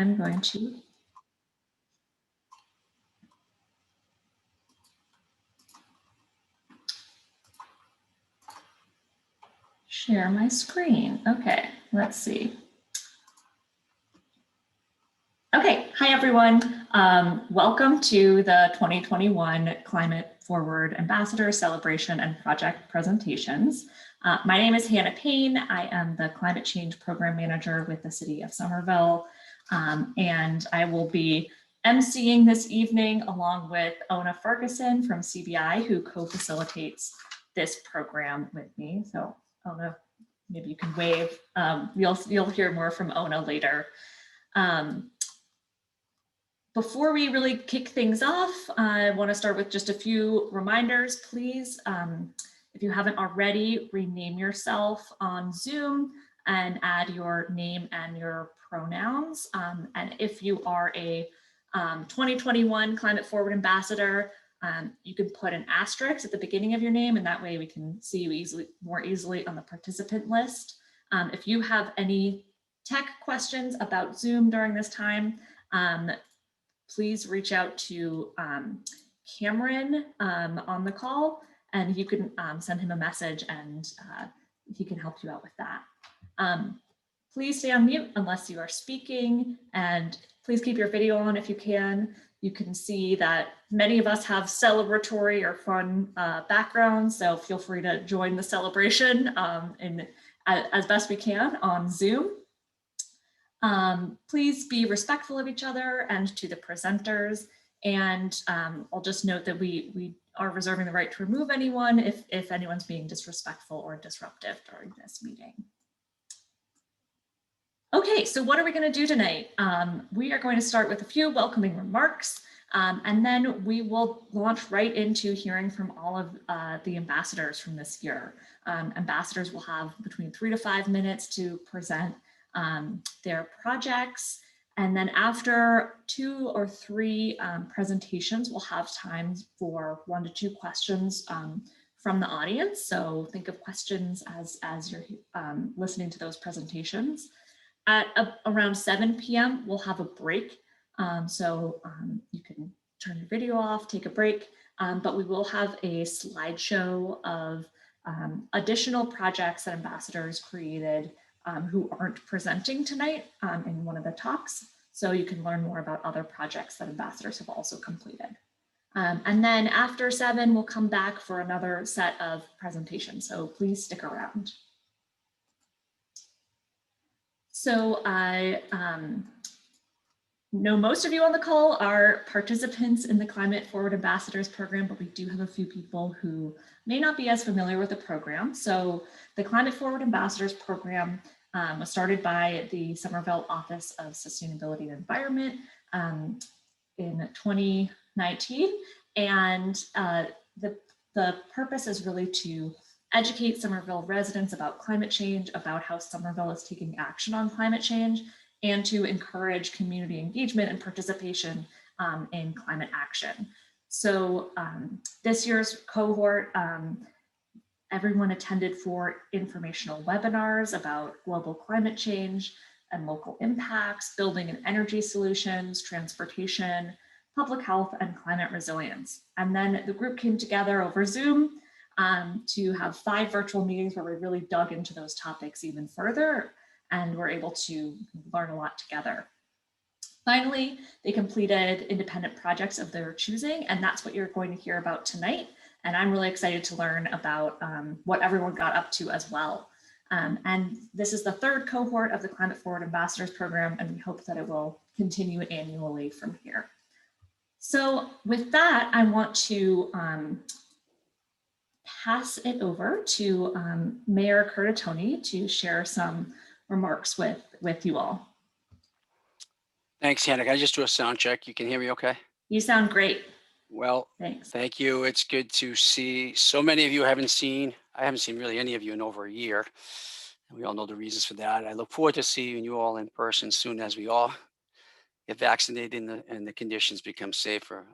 I'm going to share my screen. Okay, let's see. Okay, hi everyone. Welcome to the 2021 Climate Forward Ambassadors Celebration and Project Presentations. My name is Hannah Payne. I am the Climate Change Program Manager with the City of Somerville, and I will be emceeing this evening along with Ona Ferguson from CBI, who co-facilitates this program with me. So Ona, maybe you can wave. You'll hear more from Ona later. Before we really kick things off, I want to start with just a few reminders. Please, if you haven't already, rename yourself on Zoom and add your name and your pronouns. And if you are a 2021 Climate Forward Ambassador, you can put an asterisk at the beginning of your name, and that way we can see you more easily on the participant list. If you have any tech questions about Zoom during this time, please reach out to Cameron on the call, and you can send him a message and he can help you out with that. Please stay on mute unless you are speaking, and please keep your video on if you can. You can see that many of us have celebratory or fun backgrounds, so feel free to join the celebration as best we can on Zoom. Please be respectful of each other and to the presenters. And I'll just note that we are reserving the right to remove anyone if anyone's being disrespectful or disruptive during this meeting. Okay, so what are we going to do tonight? We are going to start with a few welcoming remarks, and then we will launch right into hearing from all of the ambassadors from this year. Ambassadors will have between 3 to 5 minutes to present their projects, and then after 2 or 3 presentations, we'll have time for 1 to 2 questions from the audience. So think of questions as you're listening to those presentations. At around 7 p.m., we'll have a break. You can turn your video off, take a break, but we will have a slideshow of additional projects that ambassadors created who aren't presenting tonight in one of the talks. So you can learn more about other projects that ambassadors have also completed. And then after 7, we'll come back for another set of presentations. So please stick around. So I know most of you on the call are participants in the Climate Forward Ambassadors program, but we do have a few people who may not be as familiar with the program. So the Climate Forward Ambassadors program was started by the Somerville Office of Sustainability and Environment in 2019. And the purpose is really to educate Somerville residents about climate change, about how Somerville is taking action on climate change, and to encourage community engagement and participation in climate action. So this year's cohort, everyone attended 4 informational webinars about global climate change and local impacts, building and energy solutions, transportation, public health, and climate resilience. And then the group came together over Zoom to have 5 virtual meetings where we really dug into those topics even further, and were able to learn a lot together. Finally, they completed independent projects of their choosing, and that's what you're going to hear about tonight. And I'm really excited to learn about what everyone got up to as well. And this is the 3rd cohort of the Climate Forward Ambassadors program, and we hope that it will continue annually from here. So with that, I want to pass it over to Mayor Curtatone to share some remarks with you all. Thanks, Hannah. Can I just do a sound check? You can hear me okay? You sound great. Well, thanks. Thank you. It's good to see so many of you I haven't seen really any of you in over a year. And we all know the reasons for that. I look forward to seeing you all in person soon as we all get vaccinated and the conditions become safer.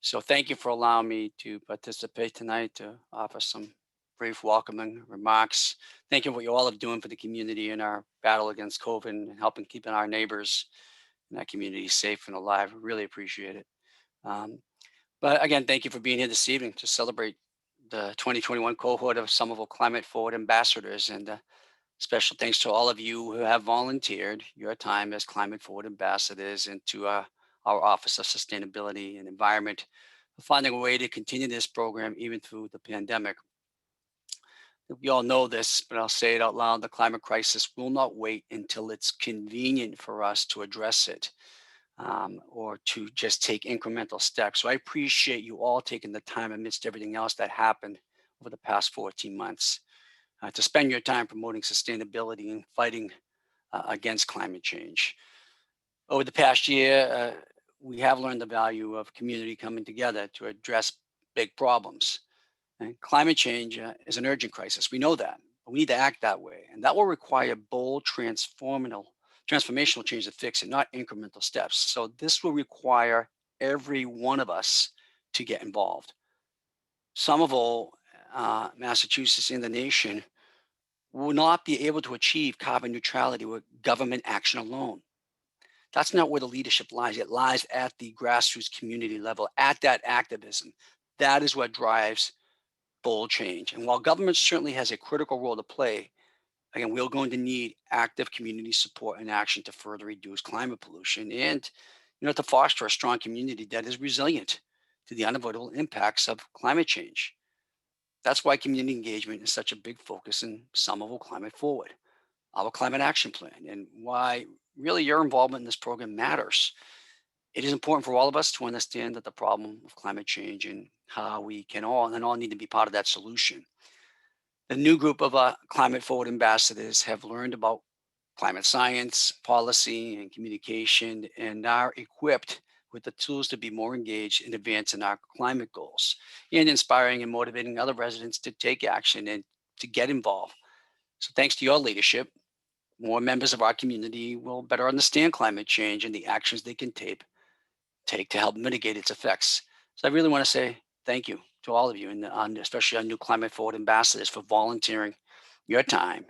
So thank you for allowing me to participate tonight, to offer some brief welcoming remarks. Thank you for what you all are doing for the community in our battle against COVID and helping keeping our neighbors and that community safe and alive. Really appreciate it. But again, thank you for being here this evening to celebrate the 2021 cohort of Somerville Climate Forward Ambassadors. And special thanks to all of you who have volunteered your time as Climate Forward Ambassadors and to our Office of Sustainability and Environment for finding a way to continue this program even through the pandemic. We all know this, but I'll say it out loud. The climate crisis will not wait until it's convenient for us to address it. Or to just take incremental steps. So I appreciate you all taking the time amidst everything else that happened over the past 14 months to spend your time promoting sustainability and fighting against climate change. Over the past year, we have learned the value of community coming together to address big problems. And climate change is an urgent crisis. We know that, but we need to act that way. And that will require bold, transformational change to fix it, not incremental steps. So this will require every one of us to get involved. Somerville, Massachusetts, and the nation will not be able to achieve carbon neutrality with government action alone. That's not where the leadership lies. It lies at the grassroots community level, at that activism. That is what drives bold change. And while government certainly has a critical role to play, again, we're going to need active community support and action to further reduce climate pollution and, to foster a strong community that is resilient to the unavoidable impacts of climate change. That's why community engagement is such a big focus in Somerville Climate Forward, our climate action plan, and why really your involvement in this program matters. It is important for all of us to understand that the problem of climate change and how we can all need to be part of that solution. The new group of Climate Forward Ambassadors have learned about climate science, policy, and communication, and are equipped with the tools to be more engaged in advancing our climate goals and inspiring and motivating other residents to take action and to get involved. So thanks to your leadership, more members of our community will better understand climate change and the actions they can take to help mitigate its effects. So I really want to say thank you to all of you, and especially our new Climate Forward Ambassadors, for volunteering your time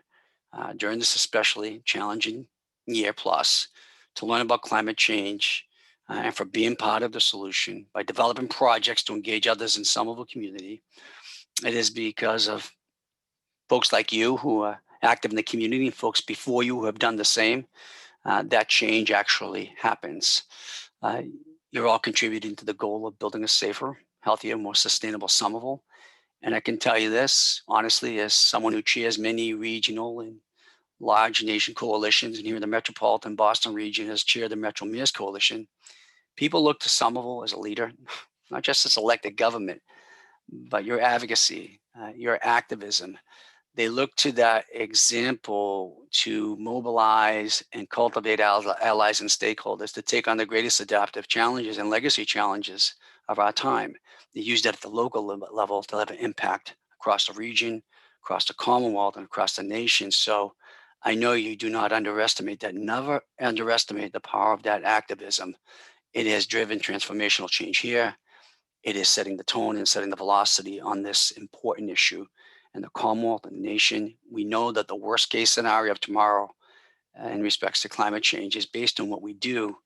during this especially challenging year plus to learn about climate change and for being part of the solution by developing projects to engage others in Somerville community. It is because of folks like you who are active in the community and folks before you who have done the same that change actually happens. You're all contributing to the goal of building a safer, healthier, more sustainable Somerville. And I can tell you this, honestly, as someone who chairs many regional and large nation coalitions, and here in the metropolitan Boston region has chaired the Metro Mayors Coalition, people look to Somerville as a leader, not just as elected government, but your advocacy, your activism. They look to that example to mobilize and cultivate allies and stakeholders to take on the greatest adaptive challenges and legacy challenges of our time. They use that at the local level to have an impact across the region, across the Commonwealth, and across the nation. So I know you do not underestimate that. Never underestimate the power of that activism. It has driven transformational change here. It is setting the tone and setting the velocity on this important issue. And the Commonwealth and the nation, we know that the worst case scenario of tomorrow in respects to climate change is based on what we do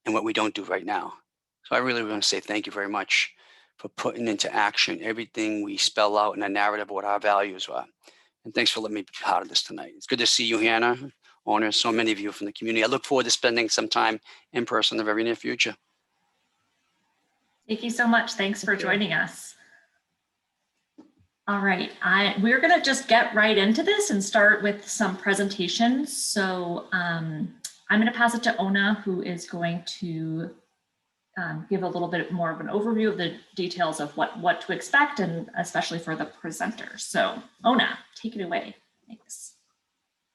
and what we don't do right now. So I really want to say thank you very much for putting into action everything we spell out in a narrative of what our values are. And thanks for letting me be part of this tonight. It's good to see you, Hannah, Honor, so many of you from the community. I look forward to spending some time in person in the very near future. Thank you so much. Thanks for joining us. All right, we're going to just get right into this and start with some presentations. So I'm going to pass it to Ona, who is going to give a little bit more of an overview of the details of what to expect, and especially for the presenters. So Ona, take it away. Thanks.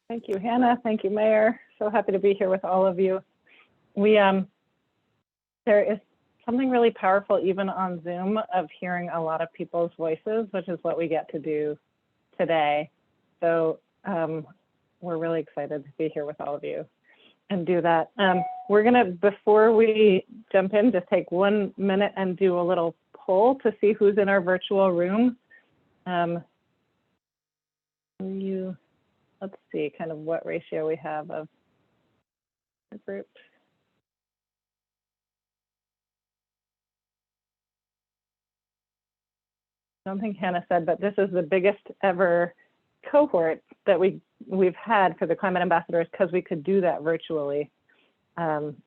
Thank you, Hannah. Thank you, Mayor. So happy to be here with all of you. There is something really powerful even on Zoom of hearing a lot of people's voices, which is what we get to do today. So we're really excited to be here with all of you and do that. We're gonna, before we jump in, just take 1 minute and do a little poll to see who's in our virtual room. let's see kind of what ratio we have of the group. I don't think Hannah said, but this is the biggest ever cohort that we've had for the climate ambassadors, because we could do that virtually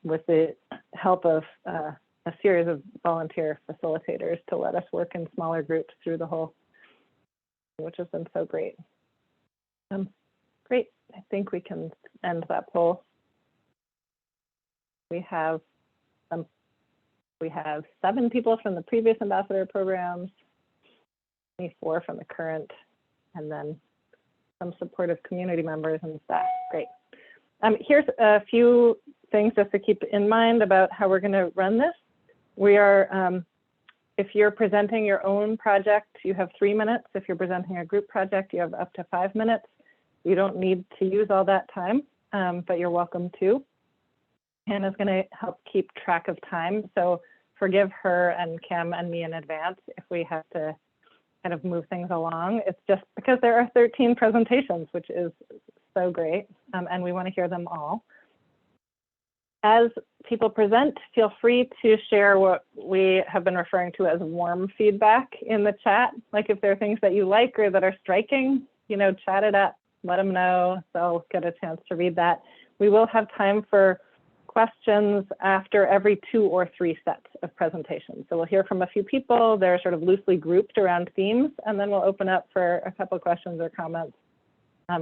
with the help of a series of volunteer facilitators to let us work in smaller groups through the whole, which has been so great. Great, I think we can end that poll. We have 7 people from the previous ambassador programs, 24 from the current, and then some supportive community members and staff. Great. Here's a few things just to keep in mind about how we're going to run this. We are, if you're presenting your own project, you have 3 minutes. If you're presenting a group project, you have up to 5 minutes. You don't need to use all that time, but you're welcome to. Hannah's going to help keep track of time, so forgive her and Cam and me in advance if we have to kind of move things along. It's just because there are 13 presentations, which is so great, and we want to hear them all. As people present, feel free to share what we have been referring to as warm feedback in the chat. Like if there are things that you like or that are striking, you know, chat it up, let them know. They'll get a chance to read that. We will have time for questions after every 2 or 3 sets of presentations. So we'll hear from a few people. They're sort of loosely grouped around themes, and then we'll open up for a couple of questions or comments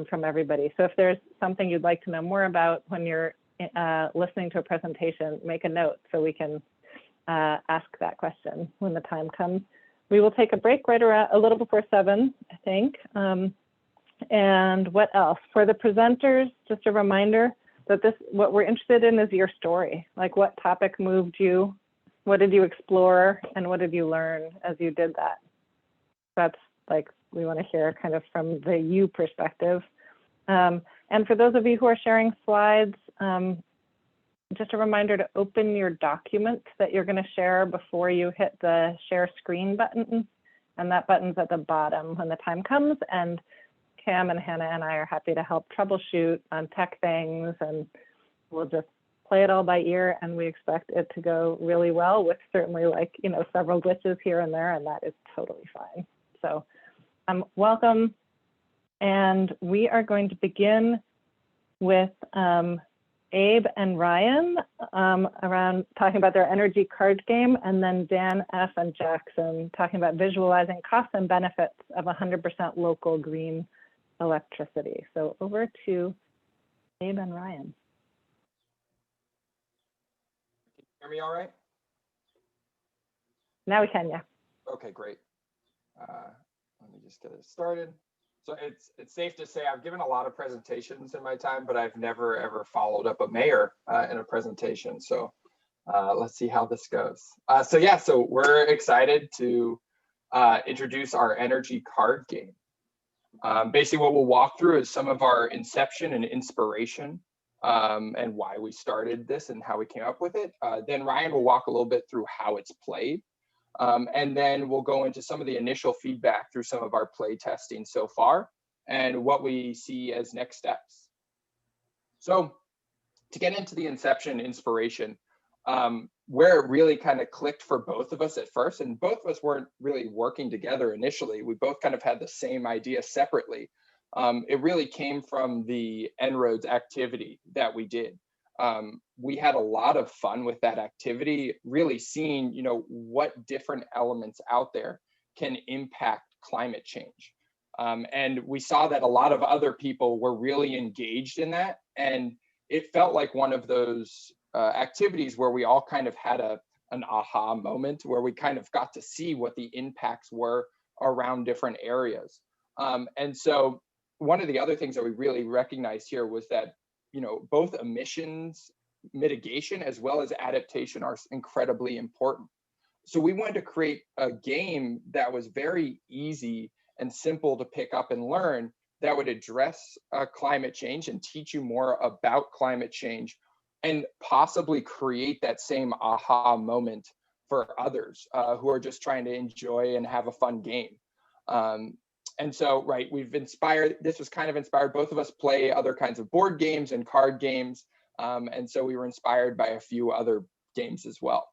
from everybody. So if there's something you'd like to know more about when you're listening to a presentation, make a note so we can ask that question when the time comes. We will take a break right around a little before 7, I think. And what else? For the presenters, just a reminder that what we're interested in is your story. Like, what topic moved you? What did you explore? And what did you learn as you did that? That's like, we want to hear kind of from the you perspective. And for those of you who are sharing slides, just a reminder to open your documents that you're going to share before you hit the share screen button. And that button's at the bottom when the time comes. And Cam and Hannah and I are happy to help troubleshoot on tech things, and we'll just play it all by ear, and we expect it to go really well with certainly, like, you know, several glitches here and there, and that is totally fine. So welcome. And we are going to begin with Abe and Ryan around talking about their energy card game, and then Dan F. and Jackson talking about visualizing costs and benefits of 100% local green electricity. So over to Abe and Ryan. Can you hear me all right? Now we can, yeah. Okay, great. Let me just get it started. So it's safe to say I've given a lot of presentations in my time, but I've never ever followed up a mayor in a presentation. So let's see how this goes. So we're excited to introduce our energy card game. Basically, what we'll walk through is some of our inception and inspiration, and why we started this and how we came up with it. Then Ryan will walk a little bit through how it's played. And then we'll go into some of the initial feedback through some of our play testing so far and what we see as next steps. So to get into the inception inspiration, where it really kind of clicked for both of us at first, and both of us weren't really working together initially. We both kind of had the same idea separately. It really came from the En-ROADS activity that we did. We had a lot of fun with that activity, really seeing, you know, what different elements out there can impact climate change. And we saw that a lot of other people were really engaged in that. And it felt like one of those activities where we all kind of had an aha moment, where we kind of got to see what the impacts were around different areas. And so one of the other things that we really recognized here was that, you know, both emissions mitigation as well as adaptation are incredibly important. So we wanted to create a game that was very easy and simple to pick up and learn, that would address climate change and teach you more about climate change, and possibly create that same aha moment for others who are just trying to enjoy and have a fun game. And so, right, this was kind of inspired, both of us play other kinds of board games and card games. And so we were inspired by a few other games as well.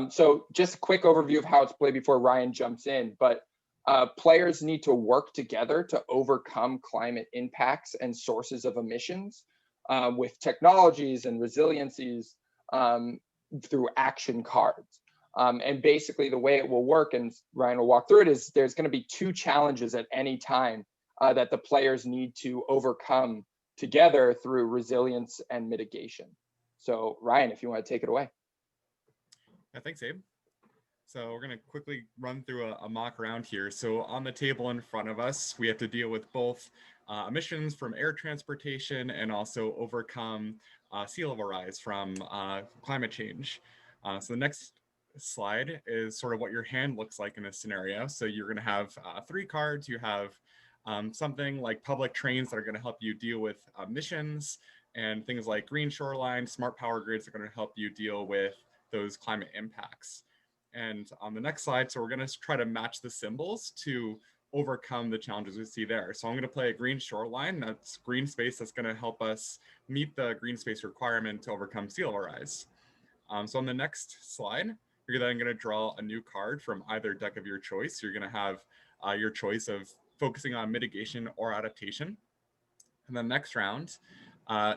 So just a quick overview of how it's played before Ryan jumps in, but players need to work together to overcome climate impacts and sources of emissions with technologies and resiliencies through action cards. And basically the way it will work, and Ryan will walk through it, is there's going to be 2 challenges at any time that the players need to overcome together through resilience and mitigation. So Ryan, if you want to take it away. Yeah, thanks, Abe. So we're going to quickly run through a mock round here. So on the table in front of us, we have to deal with both emissions from air transportation and also overcome sea level rise from climate change. So the next slide is sort of what your hand looks like in this scenario. So you're going to have 3 cards. You have something like public trains that are going to help you deal with emissions, and things like green shoreline, smart power grids are going to help you deal with those climate impacts. And on the next slide, so we're going to try to match the symbols to overcome the challenges we see there. So I'm going to play a green shoreline. That's green space that's going to help us meet the green space requirement to overcome sea level rise. So on the next slide, you're then going to draw a new card from either deck of your choice. You're going to have your choice of focusing on mitigation or adaptation. And then next round,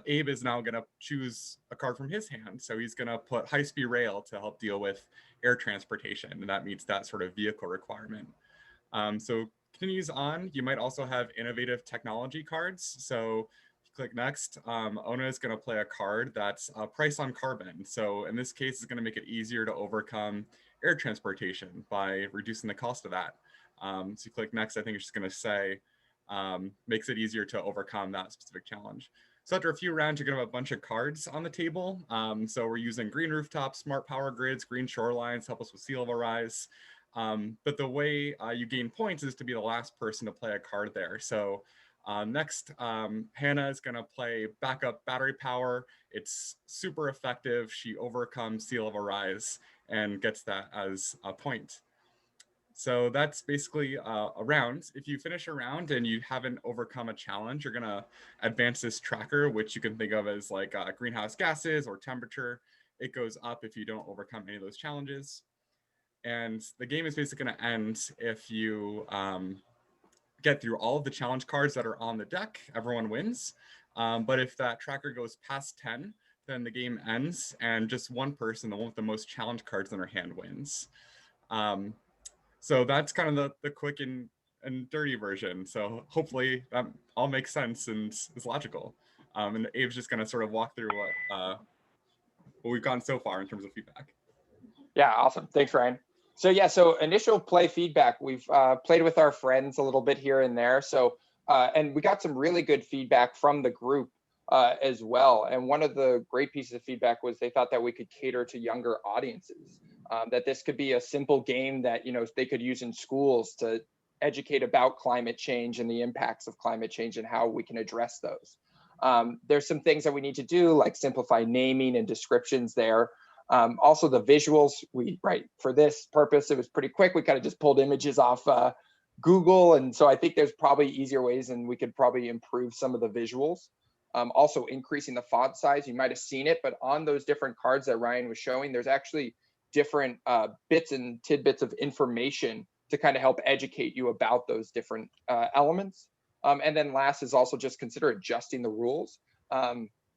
Abe is now going to choose a card from his hand. So he's going to put high-speed rail to help deal with air transportation, and that meets that sort of vehicle requirement. So continues on, you might also have innovative technology cards. So click next, Ona is going to play a card that's a price on carbon. So in this case, it's going to make it easier to overcome air transportation by reducing the cost of that. So you click next, I think it's just going to say, makes it easier to overcome that specific challenge. So after a few rounds, you're going to have a bunch of cards on the table. So we're using green rooftops, smart power grids, green shorelines, help us with sea level rise. But the way you gain points is to be the last person to play a card there. So next, Hannah is going to play backup battery power. It's super effective. She overcomes sea level rise and gets that as a point. So that's basically a round. If you finish a round and you haven't overcome a challenge, you're going to advance this tracker, which you can think of as like greenhouse gases or temperature. It goes up if you don't overcome any of those challenges. And the game is basically going to end if you get through all of the challenge cards that are on the deck. Everyone wins. But if that tracker goes past 10, then the game ends, and just one person, the one with the most challenge cards in their hand, wins. So that's kind of the quick and dirty version. So hopefully that all makes sense and is logical. And Abe's just going to sort of walk through what we've gotten so far in terms of feedback. Yeah, awesome. Thanks, Ryan. So yeah, so initial play feedback, we've played with our friends a little bit here and there. So, and we got some really good feedback from the group as well. And one of the great pieces of feedback was they thought that we could cater to younger audiences, that this could be a simple game that, you know, they could use in schools to educate about climate change and the impacts of climate change and how we can address those. There's some things that we need to do, like simplify naming and descriptions there. Also the visuals, for this purpose, it was pretty quick. We kind of just pulled images off Google. And so I think there's probably easier ways, and we could probably improve some of the visuals. Also increasing the font size, you might've seen it, but on those different cards that Ryan was showing, there's actually different bits and tidbits of information to kind of help educate you about those different elements. And then last is also just consider adjusting the rules.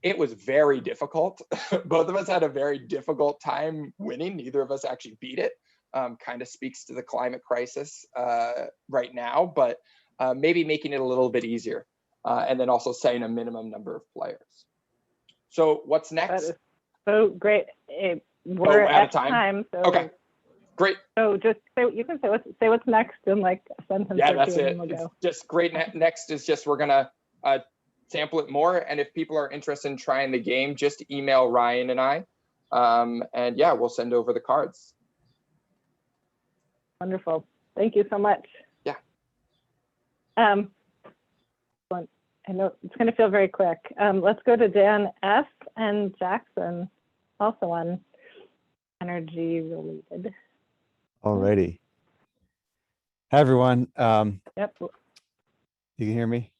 It was very difficult. Both of us had a very difficult time winning. Neither of us actually beat it. Kind of speaks to the climate crisis right now, but maybe making it a little bit easier. And then also setting a minimum number of players. So what's next? That is so great. We're out of at time. So, okay, great. So just you can say what's next in like a sentence. Yeah, or that's two, it. and we'll It's go. just great. Next is just we're gonna sample it more, and if people are interested in trying the game, just email Ryan and I, and yeah, we'll send over the cards. Wonderful. Thank you so much. Yeah. I know it's going to feel very quick. Let's go to Dan F. and Jackson, also on energy related. Alrighty. Hi, everyone. Yep. You can hear me?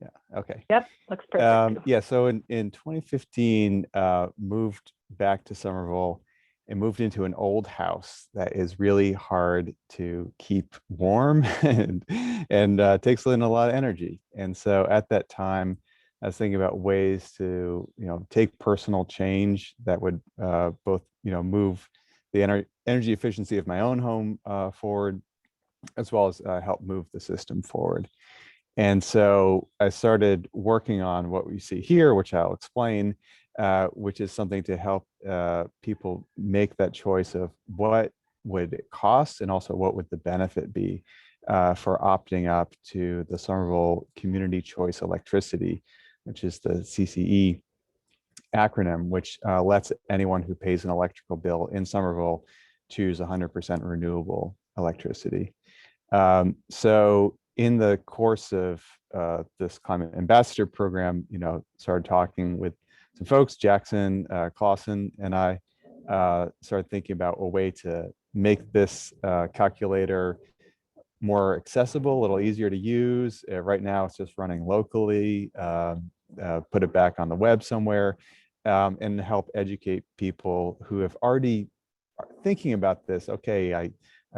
Yeah, okay. Yep. Looks perfect. Yeah, so in 2015, moved back to Somerville and moved into an old house that is really hard to keep warm and takes in a lot of energy. And so at that time, I was thinking about ways to, take personal change that would both, move the energy efficiency of my own home forward, as well as help move the system forward. And so I started working on what we see here, which I'll explain, which is something to help people make that choice of what would it cost and also what would the benefit be for opting up to the Somerville Community Choice Electricity, which is the CCE acronym, which lets anyone who pays an electrical bill in Somerville choose 100% renewable electricity. So in the course of this climate ambassador program, started talking with some folks, Jackson, Clausen, and I started thinking about a way to make this calculator more accessible, a little easier to use. Right now, it's just running locally, put it back on the web somewhere, and help educate people who have already thinking about this. Okay, I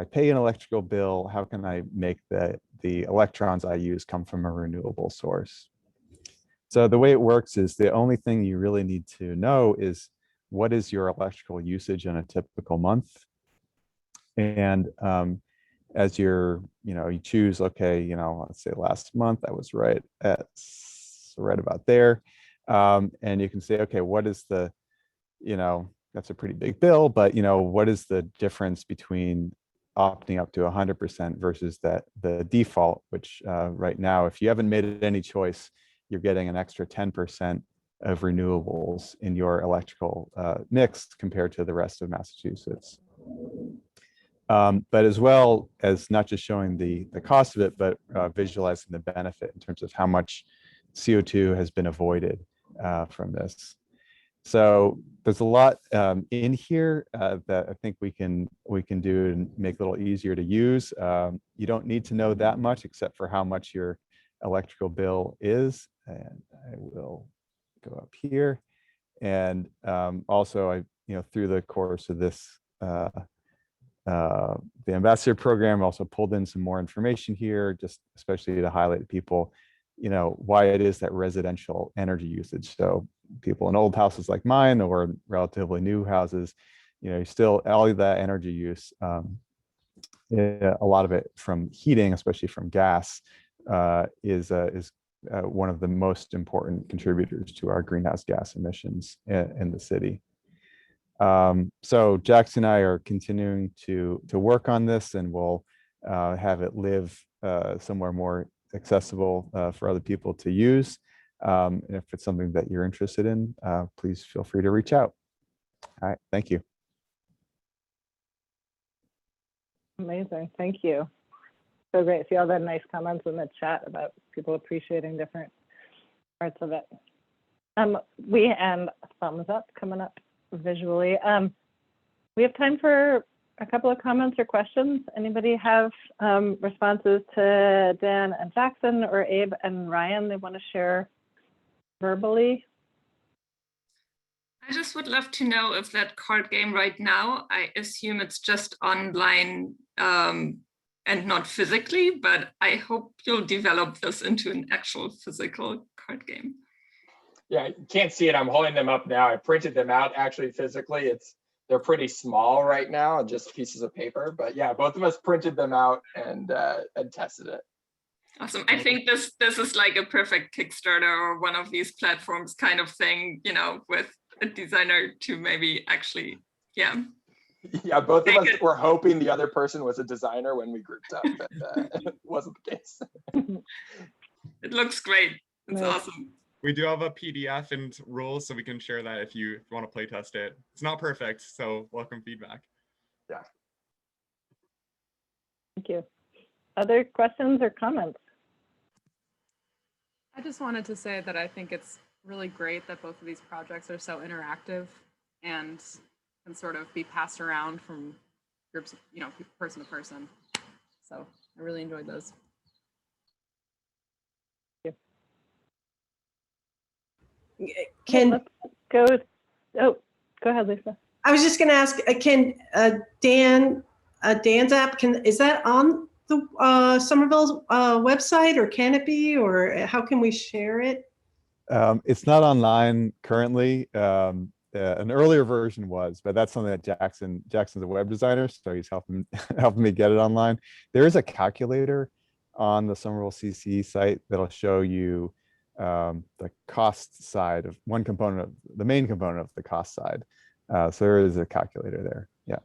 pay an electrical bill. How can I make the electrons I use come from a renewable source? So the way it works is the only thing you really need to know is what is your electrical usage in a typical month. And as you choose, okay, let's say last month I was right about there. And you can say, okay, what is the, that's a pretty big bill, but what is the difference between opting up to 100% versus the default, which right now, if you haven't made any choice, you're getting an extra 10% of renewables in your electrical mix compared to the rest of Massachusetts. But as well as not just showing the cost of it, but visualizing the benefit in terms of how much CO2 has been avoided from this. So there's a lot in here that I think we can do and make it a little easier to use. You don't need to know that much except for how much your electrical bill is. And I will go up here. And also, through the course of this, the ambassador program, also pulled in some more information here, just especially to highlight to people, why it is that residential energy usage. So people in old houses like mine or relatively new houses, still all of that energy use, a lot of it from heating, especially from gas, is one of the most important contributors to our greenhouse gas emissions in the city. So Jackson and I are continuing to work on this, and we'll have it live somewhere more accessible for other people to use. And if it's something that you're interested in, please feel free to reach out. All right, thank you. Amazing, thank you. So great, see all the nice comments in the chat about people appreciating different parts of it. And thumbs up coming up visually. We have time for a couple of comments or questions. Anybody have responses to Dan and Jackson or Abe and Ryan they want to share verbally? I just would love to know if that card game right now, I assume it's just online and not physically, but I hope you'll develop this into an actual physical card game. Yeah, you can't see it. I'm holding them up now. I printed them out actually physically. They're pretty small right now, just pieces of paper. But yeah, both of us printed them out and tested it. Awesome. I think this is like a perfect Kickstarter or one of these platforms kind of thing, with a designer to maybe actually, yeah. Yeah, both of us were hoping the other person was a designer when we grouped up, but it wasn't the case. It looks great. It's awesome. We do have a PDF and rules, so we can share that if you want to play test it. It's not perfect, so welcome feedback. Yeah. Thank you. Other questions or comments? I just wanted to say that I think it's really great that both of these projects are so interactive and can sort of be passed around from groups, person to person. So I really enjoyed those. Let's go. Oh, go ahead, Lisa. I was just going to ask, can Dan's app, is that on the Somerville website, or can it be, or how can we share it? It's not online currently. An earlier version was, but that's something that Jackson's a web designer, so he's helping me get it online. There is a calculator on the Somerville CC site that'll show you the cost side of one component of the main component of the cost side. So there is a calculator there. Yeah.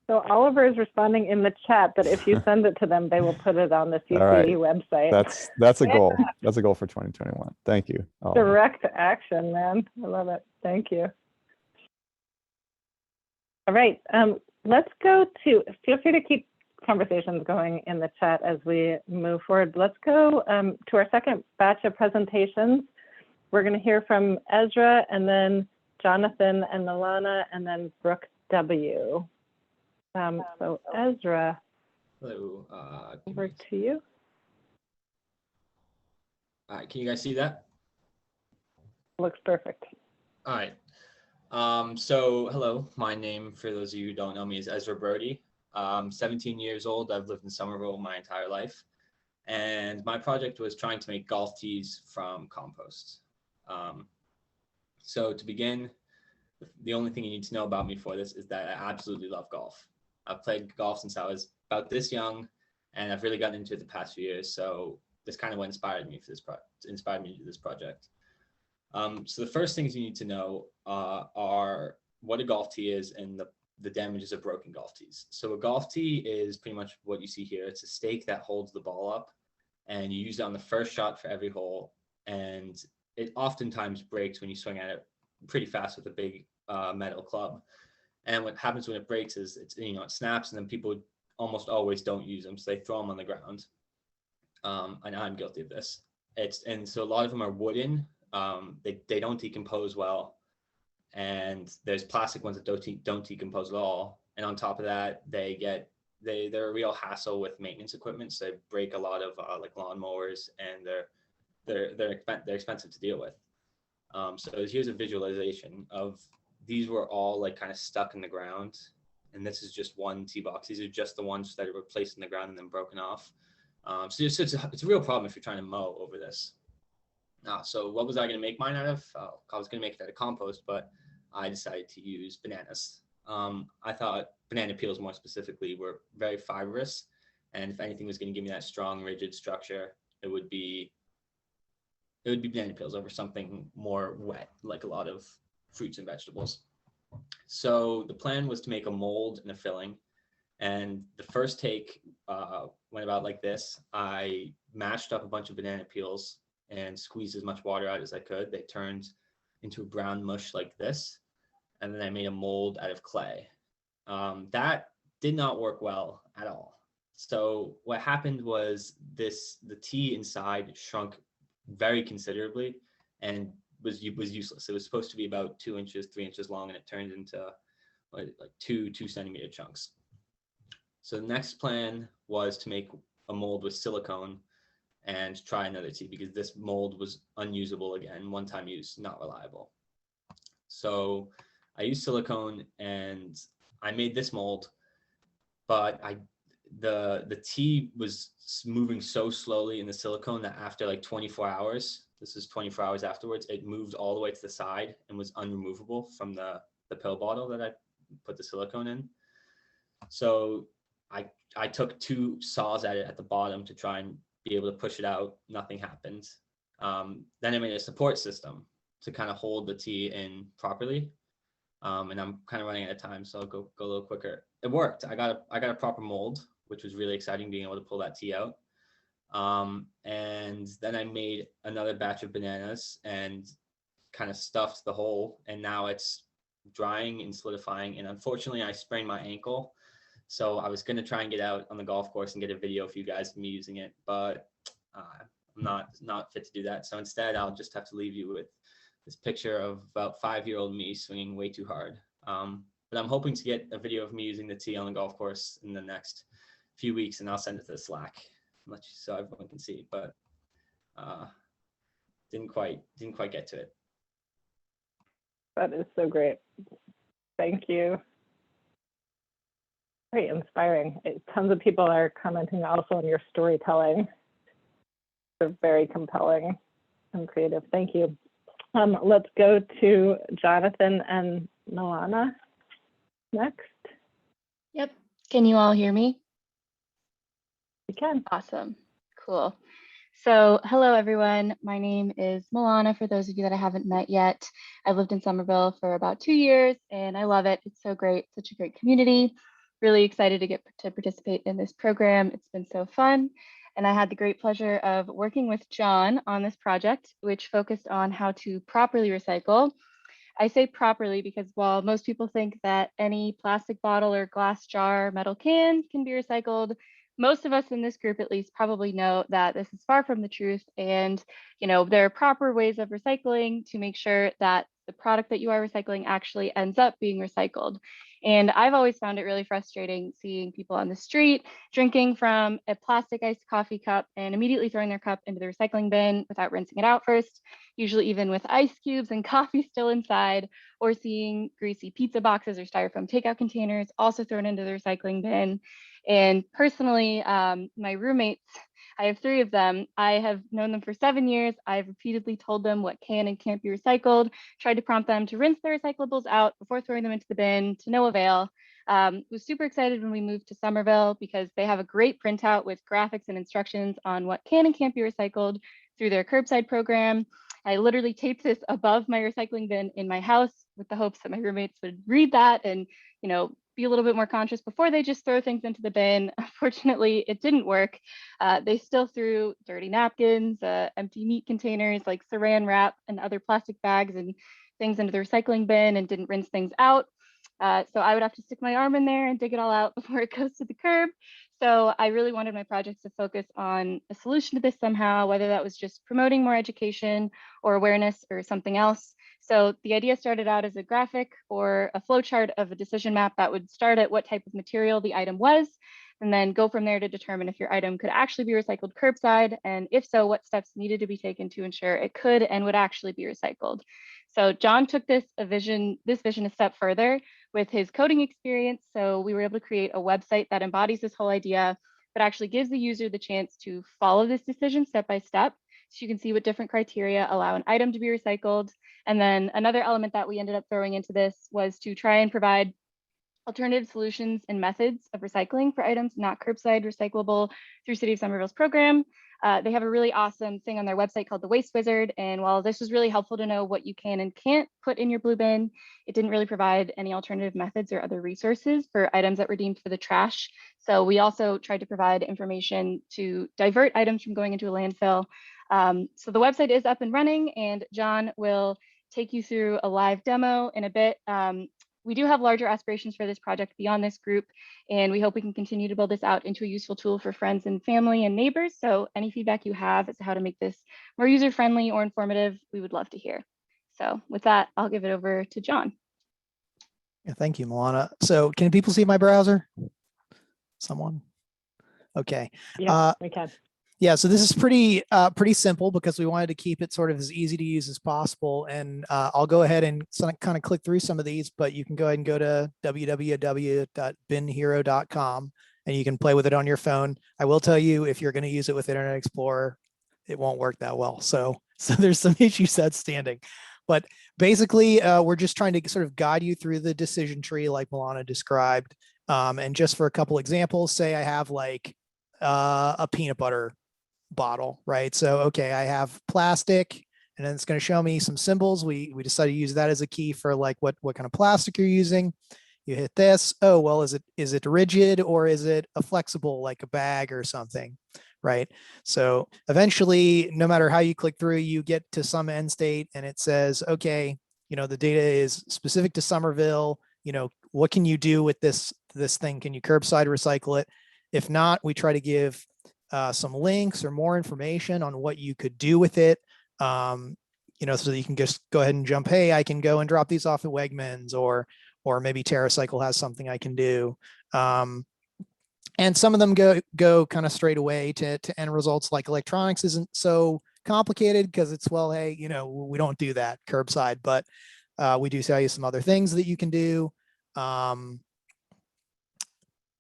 So Oliver is responding in the chat that if you send it to them, they will put it on the CCE right. website. That's a goal. That's a goal for 2021. Thank you. Oliver. Direct action, man. I love it. Thank you. All right. Let's go to, feel free to keep conversations going in the chat as we move forward. Let's go to our second batch of presentations. We're going to hear from Ezra, and then Jonathan and Nalana, and then Brooke W. So Ezra, hello. over to you. All right, can you guys see that? Looks perfect. All right. So hello, my name, for those of you who don't know me, is Ezra Brody. I'm 17 years old. I've lived in Somerville my entire life. And my project was trying to make golf tees from compost. So to begin, the only thing you need to know about me for this is that I absolutely love golf. I've played golf since I was about this young, and I've really gotten into it the past few years. So this kind of what inspired me for this inspired me to do this project. So the first things you need to know are what a golf tee is and the damages of broken golf tees. So a golf tee is pretty much what you see here. It's a stake that holds the ball up, and you use it on the first shot for every hole. And it oftentimes breaks when you swing at it pretty fast with a big metal club. And what happens when it breaks is it snaps, and then people almost always don't use them, so they throw them on the ground. And I'm guilty of this. And so a lot of them are wooden. They don't decompose well, and there's plastic ones that don't decompose at all. And on top of that, they're a real hassle with maintenance equipment. So they break a lot of like lawnmowers, and they're expensive to deal with. So here's a visualization of these were all like kind of stuck in the ground, and this is just one tee box. These are just the ones that were placed in the ground and then broken off. So it's a real problem if you're trying to mow over this. So what was I going to make mine out of? I was going to make it out of compost, but I decided to use bananas. I thought banana peels, more specifically, were very fibrous, and if anything was going to give me that strong, rigid structure, it would be banana peels over something more wet, like a lot of fruits and vegetables. So the plan was to make a mold and a filling, and the first take went about like this. I mashed up a bunch of banana peels and squeezed as much water out as I could. They turned into a brown mush like this, and then I made a mold out of clay. That did not work well at all. So what happened was the tea inside shrunk very considerably and was useless. It was supposed to be about 2 inches, 3 inches long, and it turned into like 2 centimeter chunks. So the next plan was to make a mold with silicone and try another tea, because this mold was unusable again, one-time use, not reliable. So I used silicone and I made this mold, but the tea was moving so slowly in the silicone that after like 24 hours, this is 24 hours afterwards, it moved all the way to the side and was unremovable from the pill bottle that I put the silicone in. So I took 2 saws at it at the bottom to try and be able to push it out. Nothing happened. Then I made a support system to kind of hold the tea in properly. And I'm kind of running out of time, so I'll go a little quicker. It worked. I got a proper mold, which was really exciting, being able to pull that tea out. And then I made another batch of bananas and kind of stuffed the hole, and now it's drying and solidifying. And unfortunately, I sprained my ankle. So I was going to try and get out on the golf course and get a video for you guys of me using it, but I'm not fit to do that. So instead, I'll just have to leave you with this picture of about 5-year-old me swinging way too hard. But I'm hoping to get a video of me using the tee on the golf course in the next few weeks and I'll send it to the Slack so everyone can see, but didn't quite get to it. That is so great. Thank you. Great, inspiring. Tons of people are commenting also on your storytelling. They're very compelling and creative. Thank you. Let's go to Jonathan and Milana next. Yep. Can you all hear me? We can. Awesome. Cool. So hello, everyone. My name is Milana, for those of you that I haven't met yet. I've lived in Somerville for about 2 years, and I love it. It's so great, such a great community. Really excited to get to participate in this program. It's been so fun. And I had the great pleasure of working with John on this project, which focused on how to properly recycle. I say properly because while most people think that any plastic bottle or glass jar, metal can be recycled, most of us in this group at least probably know that this is far from the truth. And, there are proper ways of recycling to make sure that the product that you are recycling actually ends up being recycled. And I've always found it really frustrating seeing people on the street drinking from a plastic iced coffee cup and immediately throwing their cup into the recycling bin without rinsing it out first, usually even with ice cubes and coffee still inside, or seeing greasy pizza boxes or styrofoam takeout containers also thrown into the recycling bin. And personally, my roommates, I have 3 of them. I have known them for 7 years. I've repeatedly told them what can and can't be recycled, tried to prompt them to rinse their recyclables out before throwing them into the bin, to no avail. Was super excited when we moved to Somerville because they have a great printout with graphics and instructions on what can and can't be recycled through their curbside program. I literally taped this above my recycling bin in my house with the hopes that my roommates would read that and, be a little bit more conscious before they just throw things into the bin. Unfortunately, it didn't work. They still threw dirty napkins, empty meat containers like saran wrap and other plastic bags and things into the recycling bin and didn't rinse things out. So I would have to stick my arm in there and dig it all out before it goes to the curb. So I really wanted my projects to focus on a solution to this somehow, whether that was just promoting more education or awareness or something else. So the idea started out as a graphic or a flowchart of a decision map that would start at what type of material the item was, and then go from there to determine if your item could actually be recycled curbside, and if so, what steps needed to be taken to ensure it could and would actually be recycled. So John took this vision a step further with his coding experience. So we were able to create a website that embodies this whole idea, but actually gives the user the chance to follow this decision step by step. So you can see what different criteria allow an item to be recycled. And then another element that we ended up throwing into this was to try and provide alternative solutions and methods of recycling for items not curbside recyclable through City of Somerville's program. They have a really awesome thing on their website called the Waste Wizard. And while this was really helpful to know what you can and can't put in your blue bin, it didn't really provide any alternative methods or other resources for items that were deemed for the trash. So we also tried to provide information to divert items from going into a landfill. So the website is up and running, and John will take you through a live demo in a bit. We do have larger aspirations for this project beyond this group, and we hope we can continue to build this out into a useful tool for friends and family and neighbors. So any feedback you have as to how to make this more user-friendly or informative, we would love to hear. So with that, I'll give it over to John. Yeah, thank you, Milana. So can people see my browser? Someone? Okay. Yeah, we can. Yeah, so this is pretty simple because we wanted to keep it sort of as easy to use as possible. And I'll go ahead and kind of click through some of these, but you can go ahead and go to www.binhero.com and you can play with it on your phone. I will tell you, if you're going to use it with Internet Explorer, it won't work that well. So there's some issues outstanding. But basically, we're just trying to sort of guide you through the decision tree like Milana described. And just for a couple examples, say I have like a peanut butter bottle, right? So, okay, I have plastic and then it's going to show me some symbols. We decided to use that as a key for like what kind of plastic you're using. You hit this. Oh, well, is it rigid or is it a flexible, like a bag or something, right? So eventually, no matter how you click through, you get to some end state and it says, okay, the data is specific to Somerville. What can you do with this thing? Can you curbside recycle it? If not, we try to give some links or more information on what you could do with it. So that you can just go ahead and jump, hey, I can go and drop these off at Wegmans, or maybe TerraCycle has something I can do. And some of them go kind of straight away to end results. Like electronics isn't so complicated because it's, well, hey, you know, we don't do that curbside, but we do tell you some other things that you can do. And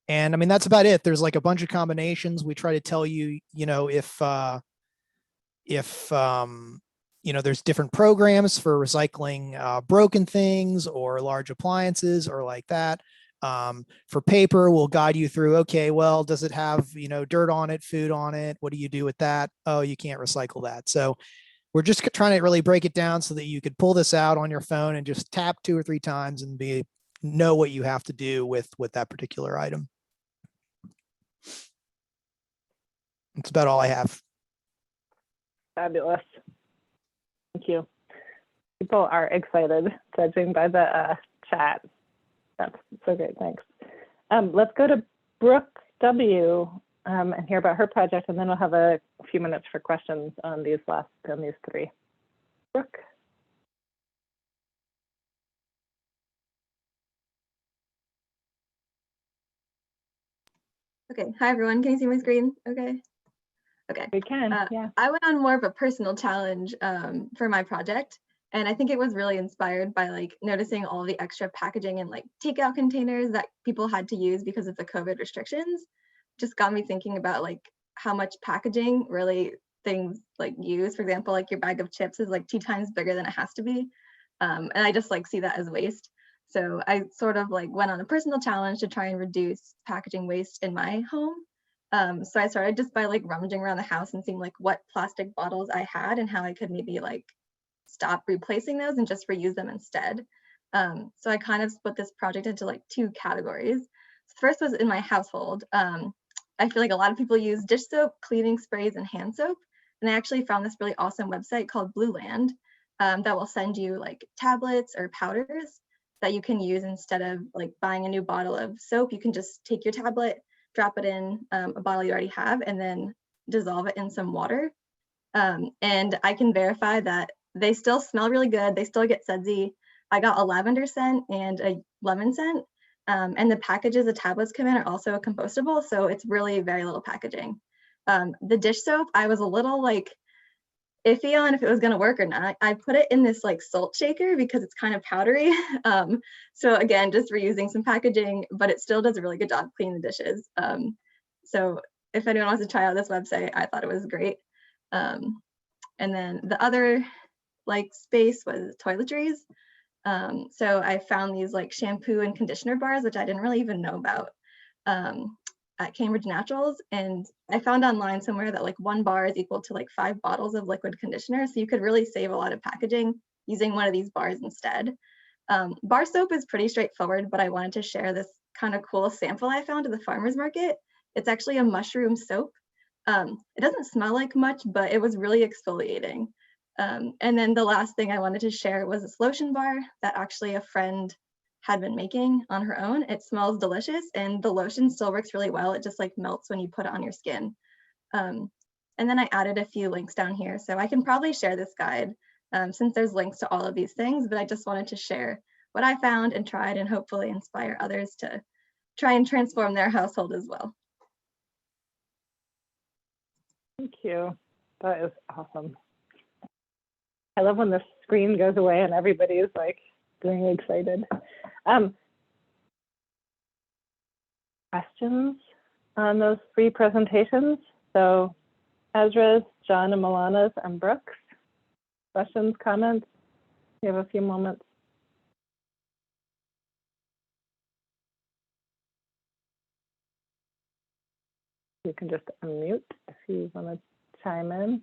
I mean, that's about it. There's like a bunch of combinations. We try to tell you, you know, if you know, there's different programs for recycling broken things or large appliances or like that. For paper, we'll guide you through, okay, well, does it have, you know, dirt on it, food on it? What do you do with that? Oh, you can't recycle that. So we're just trying to really break it down so that you could pull this out on your phone and just tap 2 or 3 times and know what you have to do with that particular item. That's about all I have. Fabulous. Thank you. People are excited, judging by the chat. That's so great. Thanks. Let's go to Brooke W. And hear about her project, and then we'll have a few minutes for questions on these 3. Brooke. Okay. Hi, everyone. Can you see my screen? Okay. Okay. We can. Yeah. I went on more of a personal challenge for my project. And I think it was really inspired by like noticing all the extra packaging and like takeout containers that people had to use because of the COVID restrictions. Just got me thinking about like how much packaging really things like use. For example, like your bag of chips is like 2 times bigger than it has to be. And I just like see that as waste. So I sort of like went on a personal challenge to try and reduce packaging waste in my home. So I started just by like rummaging around the house and seeing like what plastic bottles I had and how I could maybe like stop replacing those and just reuse them instead. So I kind of split this project into like 2 categories. First was in my household. I feel like a lot of people use dish soap, cleaning sprays, and hand soap. And I actually found this really awesome website called Blue Land that will send you like tablets or powders that you can use instead of like buying a new bottle of soap. You can just take your tablet, drop it in a bottle you already have, and then dissolve it in some water. And I can verify that they still smell really good. They still get sudsy. I got a lavender scent and a lemon scent. And the packages the tablets come in are also compostable. So it's really very little packaging. The dish soap, I was a little like iffy on if it was going to work or not. I put it in this like salt shaker because it's kind of powdery. So again, just reusing some packaging, but it still does a really good job cleaning the dishes. So if anyone wants to try out this website, I thought it was great. And then the other like space was toiletries. So I found these like shampoo and conditioner bars, which I didn't really even know about at Cambridge Naturals. And I found online somewhere that like 1 bar is equal to like 5 bottles of liquid conditioner. So you could really save a lot of packaging using one of these bars instead. Bar soap is pretty straightforward, but I wanted to share this kind of cool sample I found at the farmer's market. It's actually a mushroom soap. It doesn't smell like much, but it was really exfoliating. And then the last thing I wanted to share was this lotion bar that actually a friend had been making on her own. It smells delicious and the lotion still works really well. It just like melts when you put it on your skin. And then I added a few links down here. So I can probably share this guide since there's links to all of these things, but I just wanted to share what I found and tried and hopefully inspire others to try and transform their household as well. Thank you. That is awesome. I love when the screen goes away and everybody is like getting excited. Questions on those 3 presentations? So Ezra's, John and Milana's, and Brooks. Questions, comments? You have a few moments. You can just unmute if you want to chime in.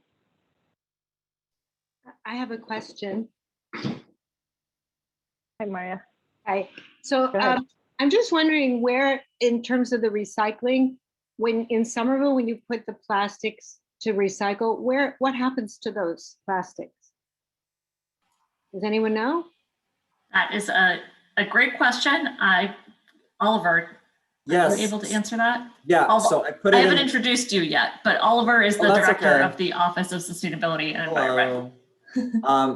I have a question. Hi, Maria. Hi. So I'm just wondering where, in terms of the recycling, when in Somerville, when you put the plastics to recycle, what happens to those plastics? Does anyone know? That is a great question. Oliver, yes. Are you able to answer that? Yeah, so I put it I haven't introduced you yet, but Oliver is the director of the Office of Sustainability and Environment.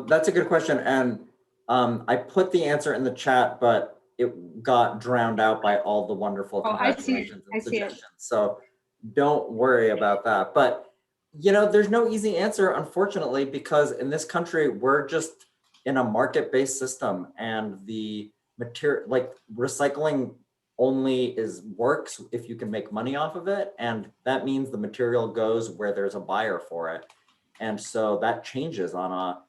That's a good question. And I put the answer in the chat, but it got drowned out by all the wonderful Oh, I see it. congratulations I and see it. suggestions. So don't worry about that. But, you know, there's no easy answer, unfortunately, because in this country, we're just in a market-based system, and the material, like recycling only works if you can make money off of it. And that means the material goes where there's a buyer for it. And so that changes on a,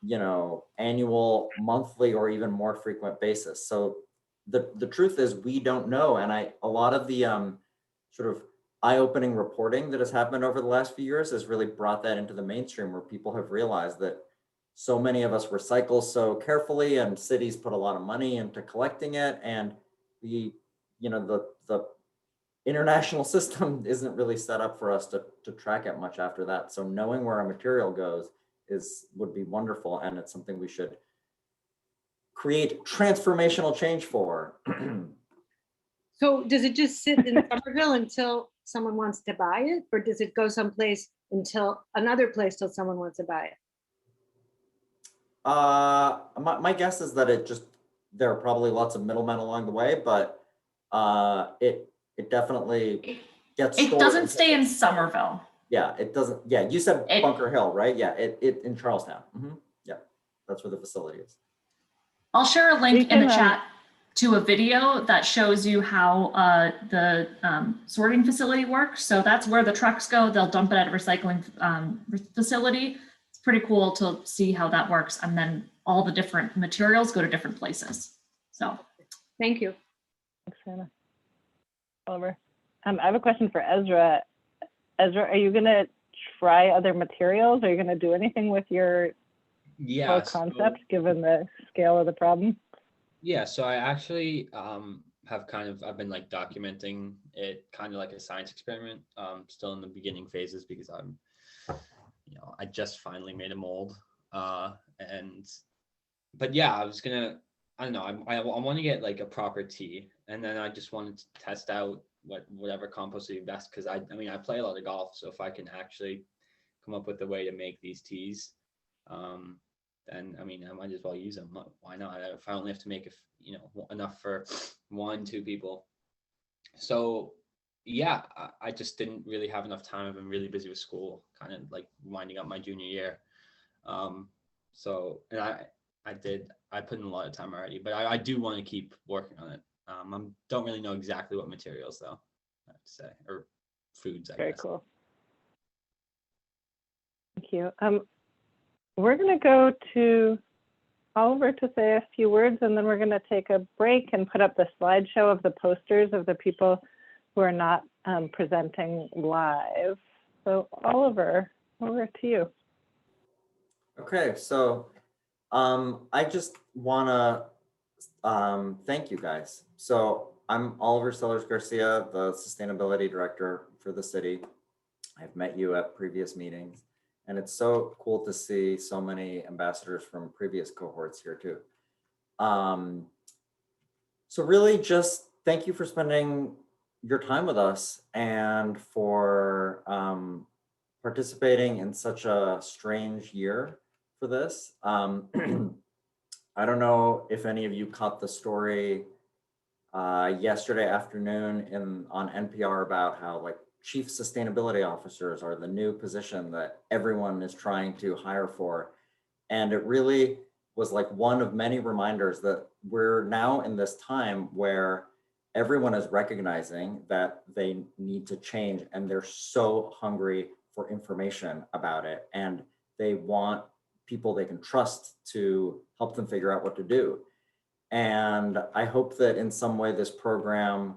you know, annual, monthly, or even more frequent basis. So the truth is we don't know. And a lot of the sort of eye-opening reporting that has happened over the last few years has really brought that into the mainstream, where people have realized that so many of us recycle so carefully, and cities put a lot of money into collecting it. And the, you know, the international system isn't really set up for us to track it much after that. So knowing where our material goes would be wonderful. And it's something we should create transformational change for. So does it just sit in Somerville until someone wants to buy it? Or does it go someplace until another place till someone wants to buy it? My guess is that there are probably lots of middlemen along the way, but it definitely gets It stored. doesn't stay in Somerville. Yeah, it doesn't. Yeah, you said Bunker Hill, right? Yeah, it in Charlestown. Yeah, that's where the facility is. I'll share a link in the chat to a video that shows you how the sorting facility works. So that's where the trucks go. They'll dump it at a recycling facility. It's pretty cool to see how that works. And then all the different materials go to different places. So thank you. Thanks, Hannah. Oliver. I have a question for Ezra. Ezra, are you going to try other materials? Are you going to do anything with your whole concept, given the scale of the problem? Yeah, so I actually I've been like documenting it kind of like a science experiment, still in the beginning phases, because I just finally made a mold. But yeah, I don't know, I want to get like a proper tea, and then I just wanted to test out whatever compost would be best, because I play a lot of golf, so if I can actually come up with a way to make these teas, then I might as well use them. Why not? If I only have to make enough for 1-2 people. So yeah, I just didn't really have enough time. I've been really busy with school, kind of like winding up my junior year. So, and I put in a lot of time already, but I do want to keep working on it. I don't really know exactly what materials though, I have to say, or foods, I guess. Very cool. Thank you. We're going to go to Oliver to say a few words, and then we're going to take a break and put up the slideshow of the posters of the people who are not presenting live. So Oliver, over to you. Okay, so I just want to thank you guys. So I'm Oliver Sellers Garcia, the Sustainability Director for the city. I've met you at previous meetings, and it's so cool to see so many ambassadors from previous cohorts here too. So really just thank you for spending your time with us and for participating in such a strange year for this. I don't know if any of you caught the story yesterday afternoon on NPR about how like chief sustainability officers are the new position that everyone is trying to hire for. And it really was like one of many reminders that we're now in this time where everyone is recognizing that they need to change, and they're so hungry for information about it. And they want people they can trust to help them figure out what to do. And I hope that in some way this program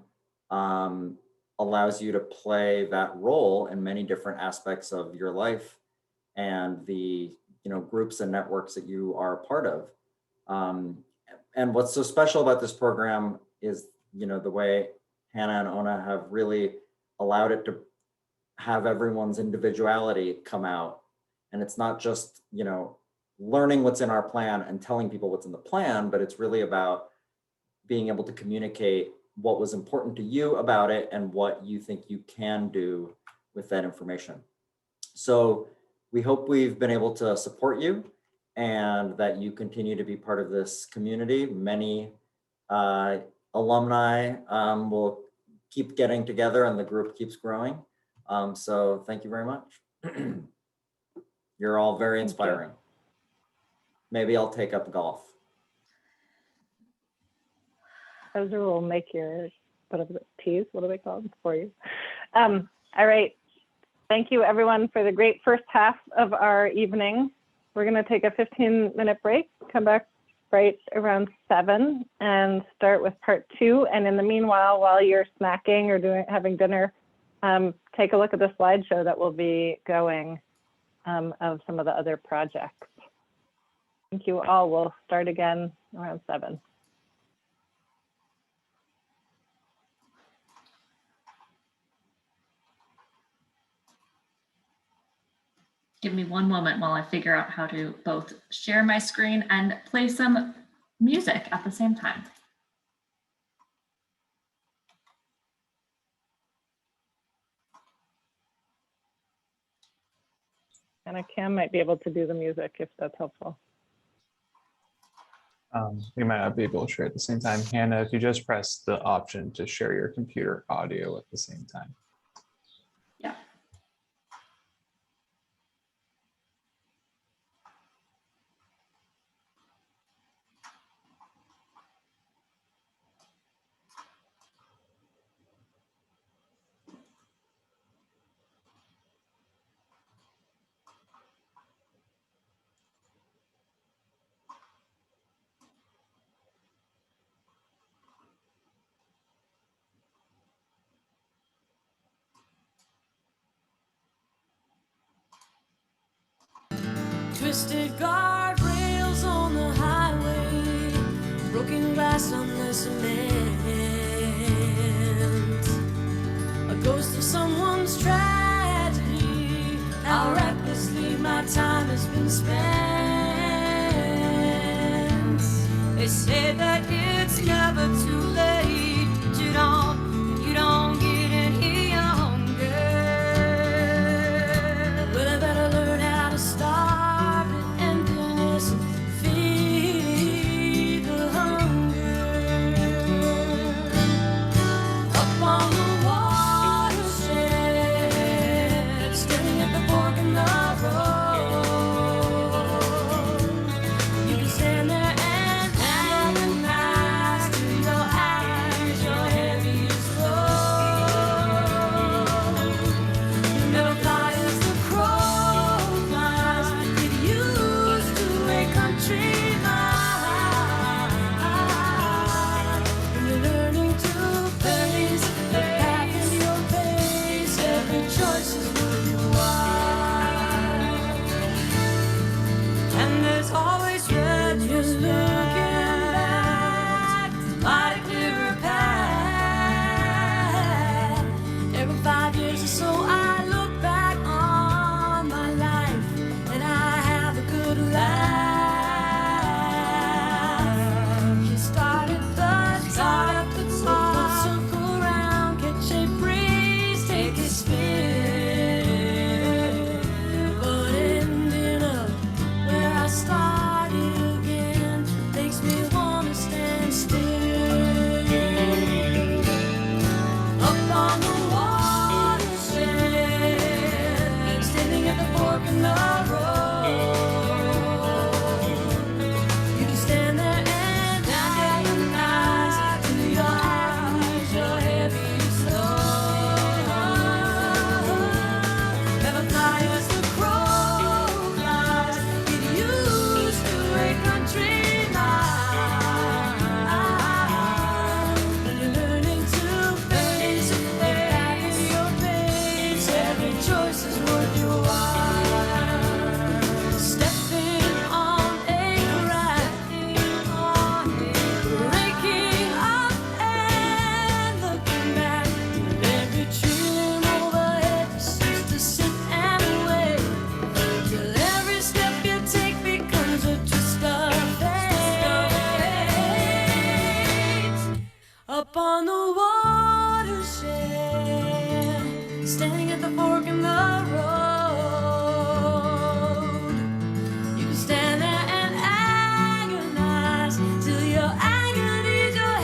allows you to play that role in many different aspects of your life and the groups and networks that you are a part of. And what's so special about this program is the way Hannah and Ona have really allowed it to have everyone's individuality come out. And it's not just learning what's in our plan and telling people what's in the plan, but it's really about being able to communicate what was important to you about it and what you think you can do with that information. So we hope we've been able to support you and that you continue to be part of this community. Many alumni will keep getting together and the group keeps growing. So thank you very much. You're all very inspiring. Maybe I'll take up golf. Ezra will make your teas, what are they called, for you. All right. Thank you everyone for the great first half of our evening. We're gonna take a 15-minute break, come back right around 7 and start with part 2. And in the meanwhile, while you're snacking or having dinner, take a look at the slideshow that will be going of some of the other projects. Thank you all. We'll start again around 7. Give me one moment while I figure out how to both share my screen and play some music at the same time. And Cam might be able to do the music if that's helpful. You might not be able to share at the same time. Hannah, if you just press the option to share your computer audio at the same time. Yeah. Twisted guardrails on the highway, broken glass on the cement, a ghost of someone's tragedy, how recklessly my time has been spent. They say that it's never too late, but you don't get any younger. Well, I better learn how to start. Up on the watershed, standing at the fork in the road. You can stand there and agonize till your agony's your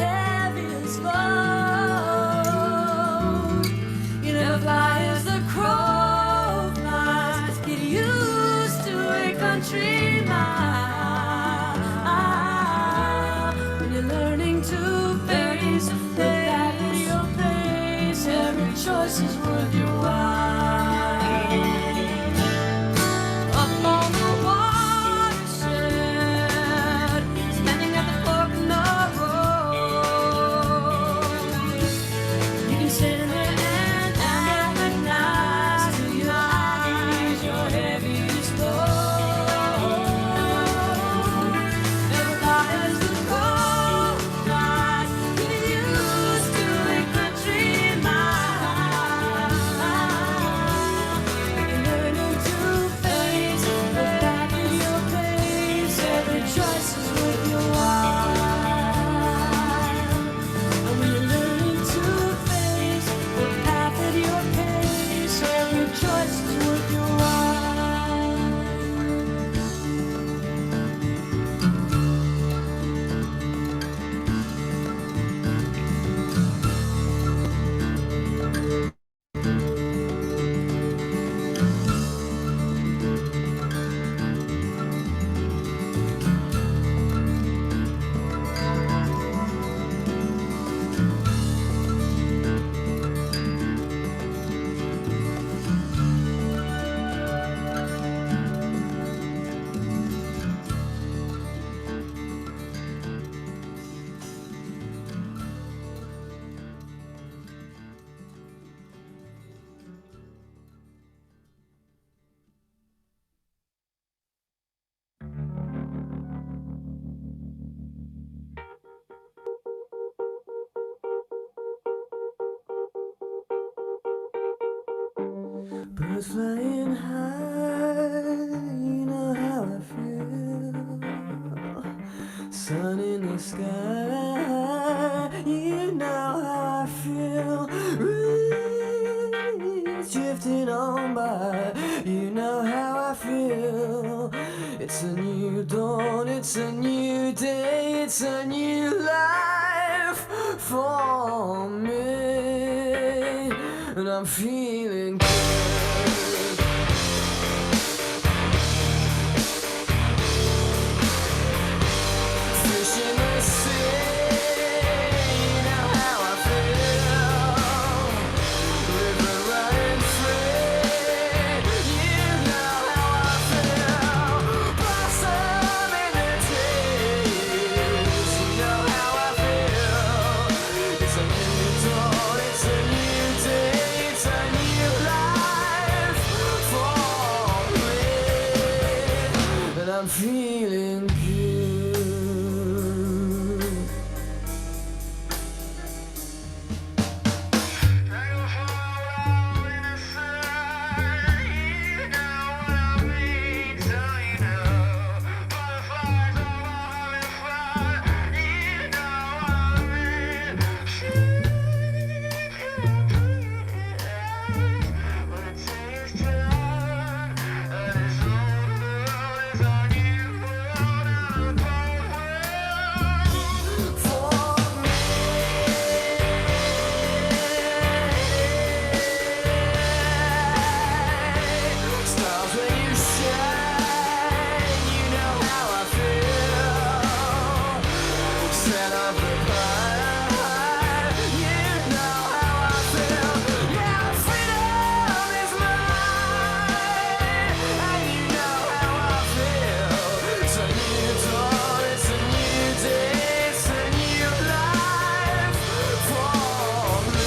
Birds flying high, you know how I feel. Sun in the sky, you know how I feel. Breeze drifting on by, you know how I feel. It's a new dawn, it's a new day, it's a new life for me, and I'm feeling good. Fish in the sea, you know how I feel. River running free, you know how I feel. Blossom in the trees, you know how I feel. It's a new dawn, it's a new day, it's a new life for me, and I'm feeling good. Stars when you shine, you know how I feel. Set up the fire, you know how I feel. Yeah, freedom is mine, and you know how I feel. It's a new dawn, it's a new day, it's a new life for me.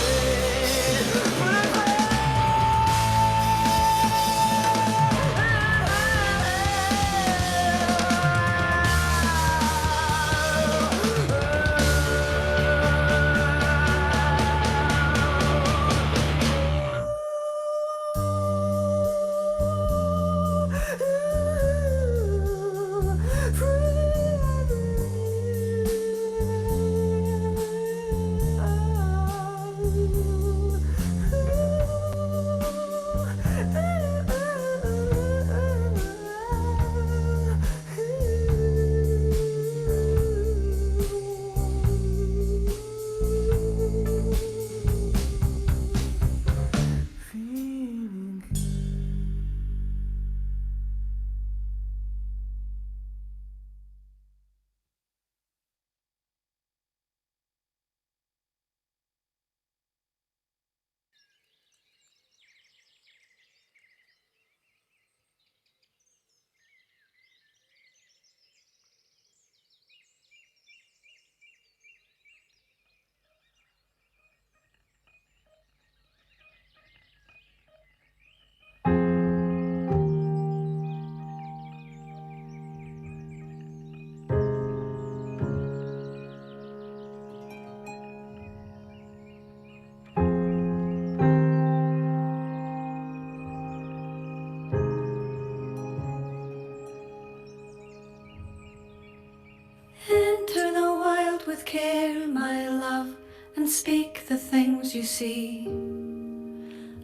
Enter the wild with care, my love, and speak the things you see.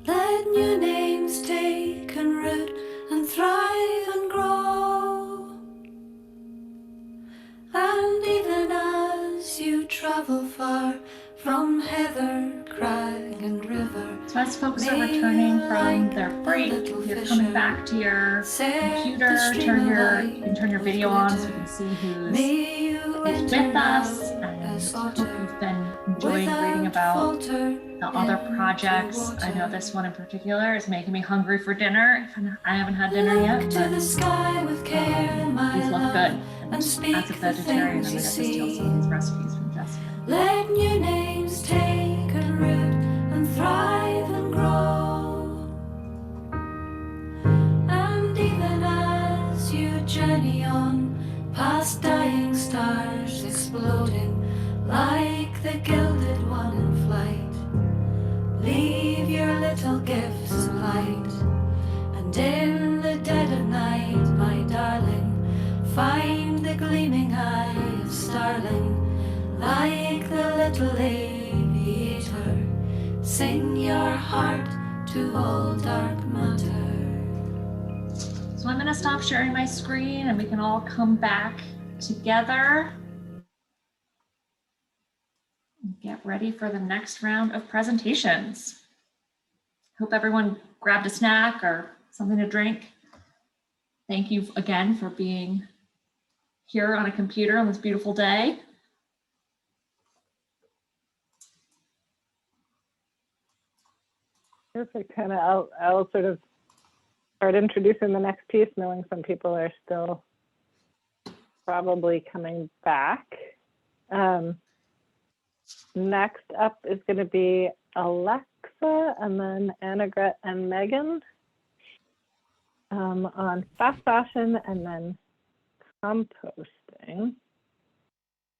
Let new names take and root and thrive and grow. And even as you travel far from heather, crag and river, So as folks are returning from their break, you're coming back to your computer, you can turn your video on so you can see who's with us, and hope you've been enjoying reading about the other projects. I know this one in particular is making me hungry for dinner. I haven't had dinner yet, but these look good. And as a vegetarian, I'm gonna just steal some of these recipes from Jessica. let new names take and root and thrive and grow. And even as you journey on past dying stars exploding like the gilded one in flight, leave your little gifts of light in the dead of night, my darling, find the gleaming eye of starling, like the little aviator, sing your heart to old dark matter. So I'm going to stop sharing my screen and we can all come back together. Get ready for the next round of presentations. Hope everyone grabbed a snack or something to drink. Thank you again for being here on a computer on this beautiful day. Perfect. And I'll sort of start introducing the next piece, knowing some people are still probably coming back. Next up is going to be Alexa, and then Annagret and Megan on fast fashion and then composting. I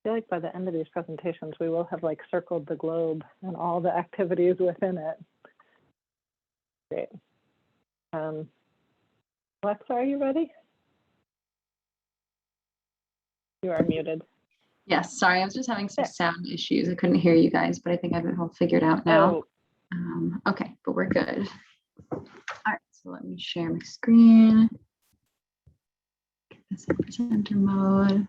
feel like by the end of these presentations, we will have like circled the globe and all the activities within it. Great. Alexa, are you ready? You are muted. Yes, sorry, I was just having some sound issues. I couldn't hear you guys, but I think I have it all figured out now. Okay, but we're good. All right, so let me share my screen. Get this in presenter mode.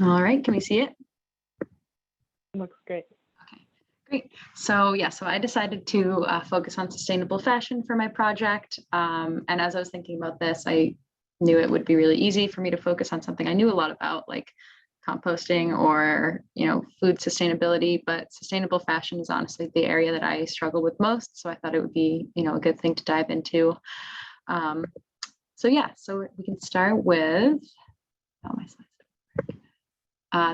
All right, can we see it? Looks great. Great. So yeah, so I decided to focus on sustainable fashion for my project. And as I was thinking about this, I knew it would be really easy for me to focus on something I knew a lot about, like composting or, food sustainability, but sustainable fashion is honestly the area that I struggle with most. So I thought it would be, a good thing to dive into. So yeah, so we can start with, oh, my slides.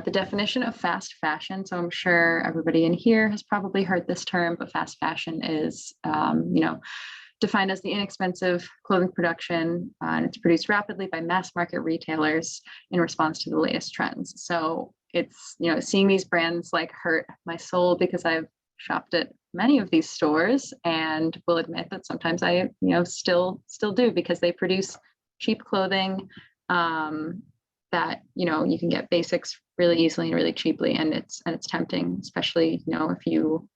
The definition of fast fashion. So I'm sure everybody in here has probably heard this term, but fast fashion is, defined as the inexpensive clothing production, and it's produced rapidly by mass market retailers in response to the latest trends. So it's, seeing these brands like hurt my soul because I've shopped at many of these stores and will admit that sometimes I, still do, because they produce cheap clothing, that you can get basics really easily and really cheaply, and it's tempting, especially if you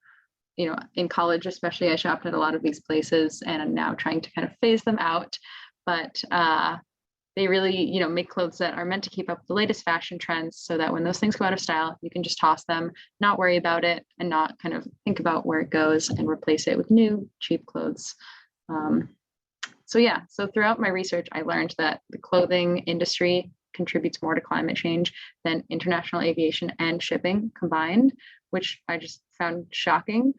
in college especially. I shopped at a lot of these places and I'm now trying to kind of phase them out, but they really make clothes that are meant to keep up with the latest fashion trends, so that when those things go out of style, you can just toss them, not worry about it, and not kind of think about where it goes, and replace it with new cheap clothes. So yeah, so throughout my research, I learned that the clothing industry contributes more to climate change than international aviation and shipping combined, which I just found shocking,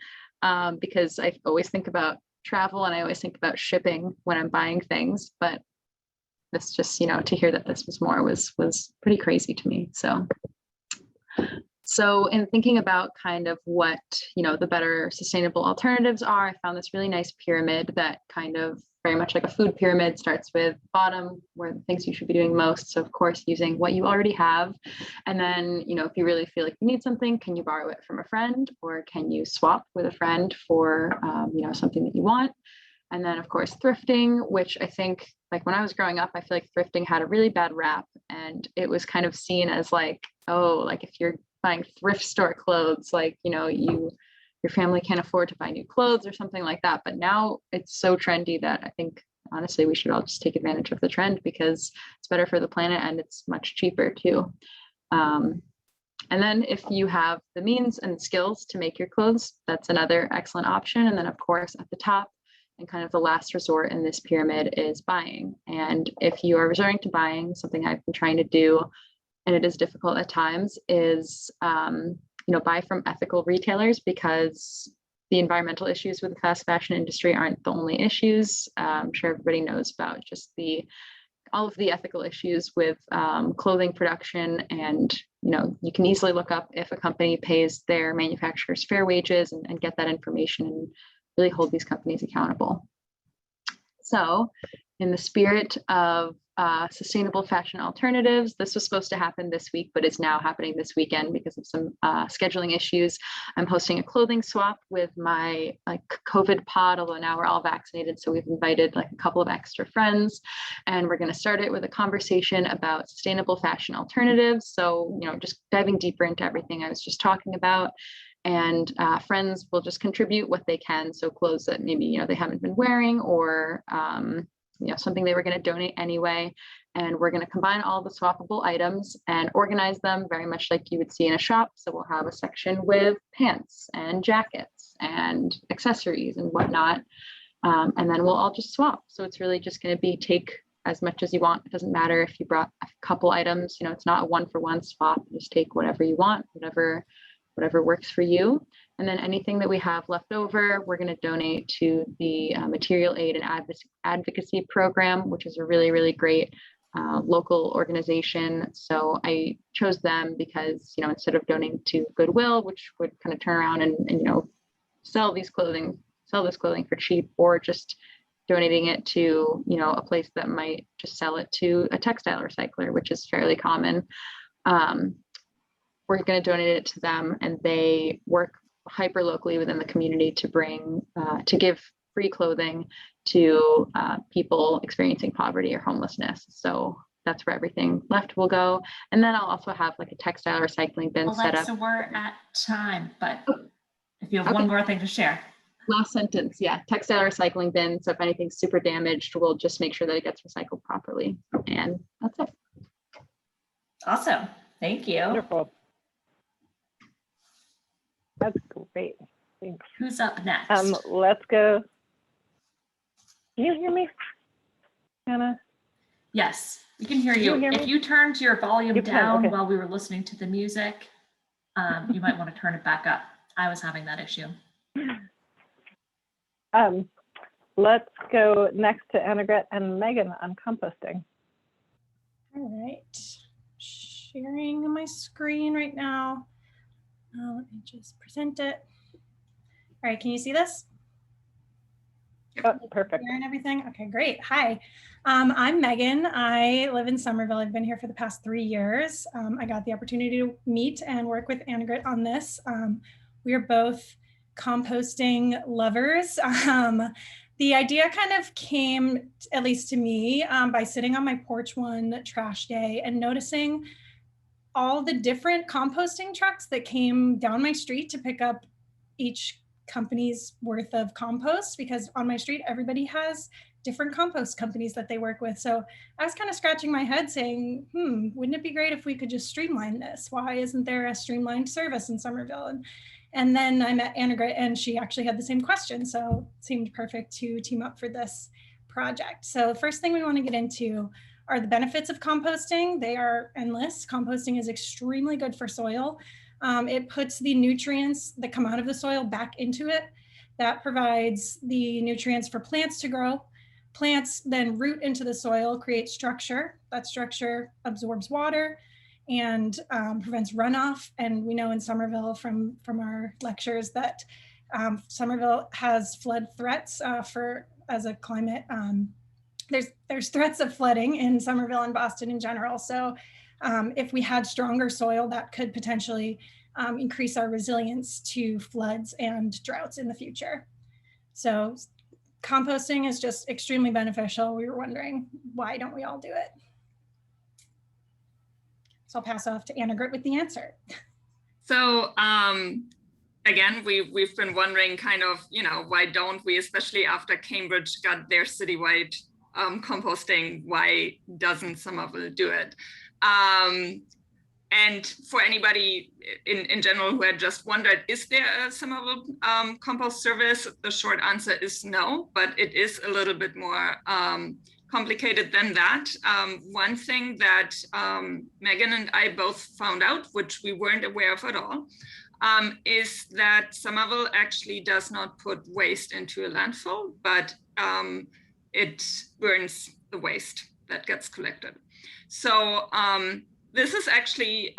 because I always think about travel and I always think about shipping when I'm buying things, but this just, to hear that this was more was pretty crazy to me. So in thinking about kind of what, the better sustainable alternatives are, I found this really nice pyramid that kind of very much like a food pyramid starts with bottom, where the things you should be doing most. So of course, using what you already have. And then, if you really feel like you need something, can you borrow it from a friend, or can you swap with a friend for, something that you want? And then of course, thrifting, which I think, like when I was growing up, I feel like thrifting had a really bad rap, and it was kind of seen as like, oh, like if you're buying thrift store clothes, like, your family can't afford to buy new clothes or something like that. But now it's so trendy that I think, honestly, we should all just take advantage of the trend, because it's better for the planet and it's much cheaper too. And then if you have the means and the skills to make your clothes, that's another excellent option. And then of course, at the top and kind of the last resort in this pyramid is buying. And if you are resorting to buying, something I've been trying to do, and it is difficult at times, is buy from ethical retailers, because the environmental issues with the fast fashion industry aren't the only issues. I'm sure everybody knows about just all of the ethical issues with clothing production, and you can easily look up if a company pays their manufacturers fair wages, and get that information and really hold these companies accountable. So in the spirit of sustainable fashion alternatives. This was supposed to happen this week, but it's now happening this weekend because of some scheduling issues. I'm hosting a clothing swap with my COVID pod, although now we're all vaccinated. So we've invited like a couple of extra friends, and we're going to start it with a conversation about sustainable fashion alternatives. So, you know, just diving deeper into everything I was just talking about. And friends will just contribute what they can. So clothes that maybe, you know, they haven't been wearing, or you know, something they were going to donate anyway. And we're going to combine all the swappable items and organize them very much like you would see in a shop. So we'll have a section with pants and jackets and accessories and whatnot. And then we'll all just swap. So it's really just going to be take as much as you want. It doesn't matter if you brought a couple items, you know, it's not a 1-for-1 swap. Just take whatever you want, whatever works for you. And then anything that we have left over, we're going to donate to the Material Aid and Advocacy Program, which is a really, really great local organization. So I chose them because, you know, instead of donating to Goodwill, which would kind of turn around and you know, sell this clothing for cheap, or just donating it to, you know, a place that might just sell it to a textile recycler, which is fairly common. We're going to donate it to them, and they work hyper locally within the community to bring, to give free clothing to people experiencing poverty or homelessness. So that's where everything left will go. And then I'll also have like a textile recycling bin set up. So we're at time, but if you have one more thing to share. Last sentence, yeah, textile recycling bin. So if anything's super damaged, we'll just make sure that it gets recycled properly. And that's it. Awesome. Thank you. Wonderful. That's great. Thanks. Who's up next? Let's go. Can you hear me, Hannah? Yes, we can hear you. If you turned your volume down while we were listening to the music, you might want to turn it back up. I was having that issue. Let's go next to Annegret and Megan on composting. All right, sharing my screen right now. Let me just present it. All right, can you see this? Oh, perfect. And everything. Okay, great. Hi, I'm Megan. I live in Somerville. I've been here for the past 3 years. I got the opportunity to meet and work with Annegret on this. We are both composting lovers. The idea kind of came, at least to me, by sitting on my porch one trash day and noticing all the different composting trucks that came down my street to pick up each company's worth of compost, because on my street, everybody has different compost companies that they work with. So I was kind of scratching my head saying, wouldn't it be great if we could just streamline this? Why isn't there a streamlined service in Somerville? And then I met Annegret, and she actually had the same question. So it seemed perfect to team up for this project. So the first thing we want to get into are the benefits of composting. They are endless. Composting is extremely good for soil. It puts the nutrients that come out of the soil back into it. That provides the nutrients for plants to grow. Plants then root into the soil, create structure. That structure absorbs water and prevents runoff. And we know in Somerville from our lectures that Somerville has flood threats as a climate. There's threats of flooding in Somerville and Boston in general. So if we had stronger soil, that could potentially increase our resilience to floods and droughts in the future. So composting is just extremely beneficial. We were wondering, why don't we all do it? So I'll pass off to Annegret with the answer. So again, we've been wondering kind of, you know, why don't we, especially after Cambridge got their citywide composting, why doesn't Somerville do it? And for anybody in general who had just wondered, is there a Somerville compost service? The short answer is no, but it is a little bit more complicated than that. One thing that Megan and I both found out, which we weren't aware of at all, is that Somerville actually does not put waste into a landfill, but it burns the waste that gets collected. So this is actually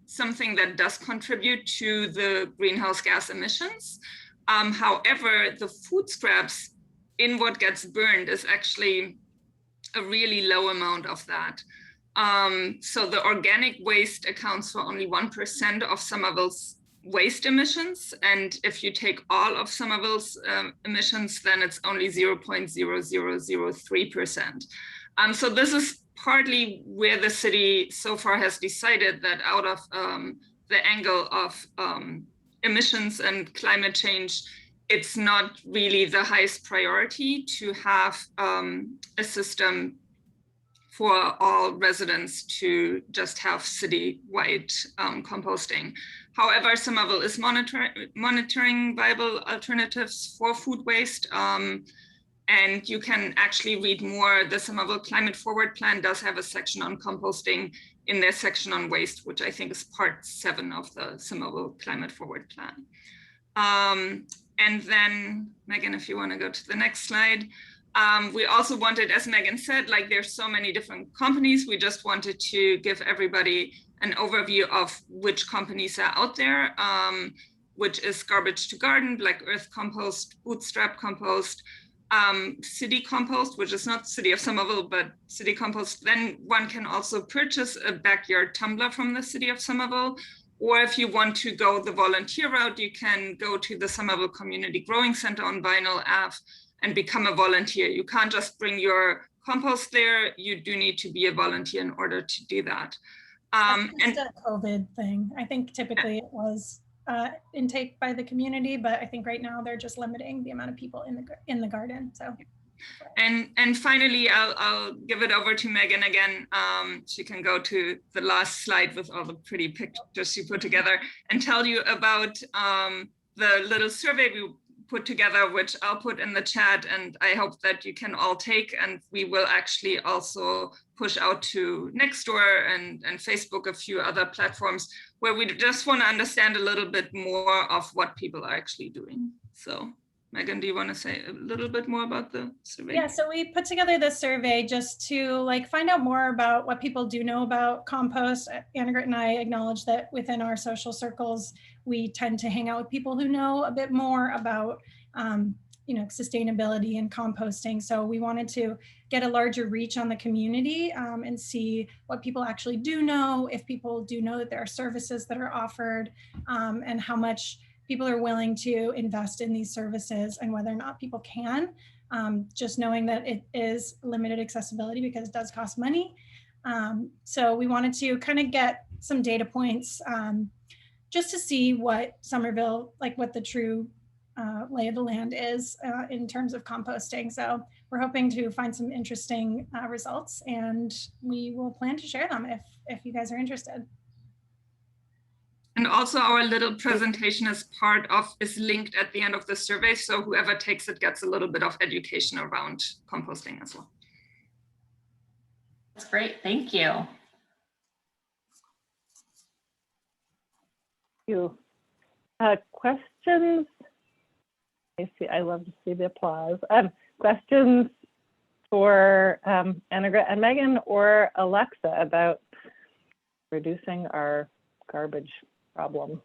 something that does contribute to the greenhouse gas emissions. However, the food scraps in what gets burned is actually a really low amount of that. So the organic waste accounts for only 1% of Somerville's waste emissions. And if you take all of Somerville's emissions, then it's only 0.0003%. So this is partly where the city so far has decided that out of the angle of emissions and climate change, it's not really the highest priority to have a system for all residents to just have city-wide composting. However, Somerville is monitoring viable alternatives for food waste. And you can actually read more. The Somerville Climate Forward Plan does have a section on composting in their section on waste, which I think is part 7 of the Somerville Climate Forward Plan. And then, Megan, if you want to go to the next slide. We also wanted, as Megan said, like there's so many different companies. We just wanted to give everybody an overview of which companies are out there, which is Garbage to Garden, Black Earth Compost, Bootstrap Compost, City Compost, which is not City of Somerville, but City Compost. Then one can also purchase a backyard tumbler from the City of Somerville. Or if you want to go the volunteer route, you can go to the Somerville Community Growing Center on Vinyl Ave and become a volunteer. You can't just bring your compost there. You do need to be a volunteer in order to do that. And a COVID thing. I think typically it was intake by the community, but I think right now they're just limiting the amount of people in the garden. So. And finally, I'll give it over to Megan again. She can go to the last slide with all the pretty pictures she put together and tell you about the little survey we put together, which I'll put in the chat, and I hope that you can all take, and we will actually also push out to Nextdoor and Facebook, a few other platforms where we just want to understand a little bit more of what people are actually doing. So Megan, do you want to say a little bit more about the survey? Yeah, so we put together this survey just to find out more about what people do know about compost. Annegret and I acknowledge that within our social circles, we tend to hang out with people who know a bit more about sustainability and composting. So we wanted to get a larger reach on the community and see what people actually do know, if people do know that there are services that are offered, and how much people are willing to invest in these services and whether or not people can, just knowing that it is limited accessibility because it does cost money. So we wanted to kind of get some data points just to see what Somerville, what the true lay of the land is in terms of composting. So we're hoping to find some interesting results, and we will plan to share them if you guys are interested. And also our little presentation is linked at the end of the survey. So whoever takes it gets a little bit of education around composting as well. That's great, thank you. Thank you. Questions? I love to see the applause. Questions for Annegret and Megan or Alexa about reducing our garbage problem?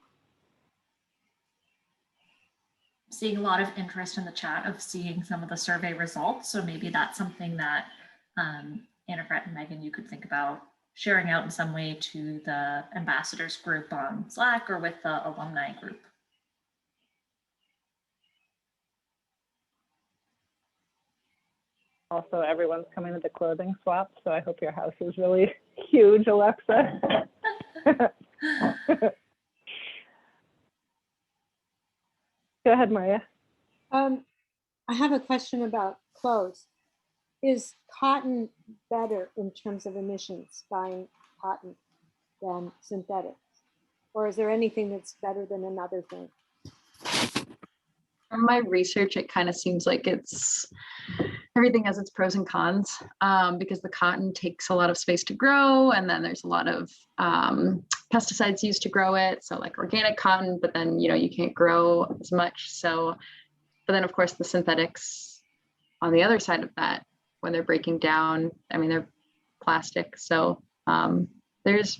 Seeing a lot of interest in the chat of seeing some of the survey results. So maybe that's something that Annegret and Megan, you could think about sharing out in some way to the ambassadors group on Slack or with the alumni group. Also, everyone's coming to the clothing swap, so I hope your house is really huge, Alexa. Go ahead, Maria. I have a question about clothes. Is cotton better in terms of emissions, buying cotton, than synthetics? Or is there anything that's better than another thing? From my research, it kind of seems like everything has its pros and cons, because the cotton takes a lot of space to grow, and then there's a lot of pesticides used to grow it. So like organic cotton, but then you can't grow as much. So, but then of course the synthetics on the other side of that, when they're breaking down, I mean they're plastic. So there's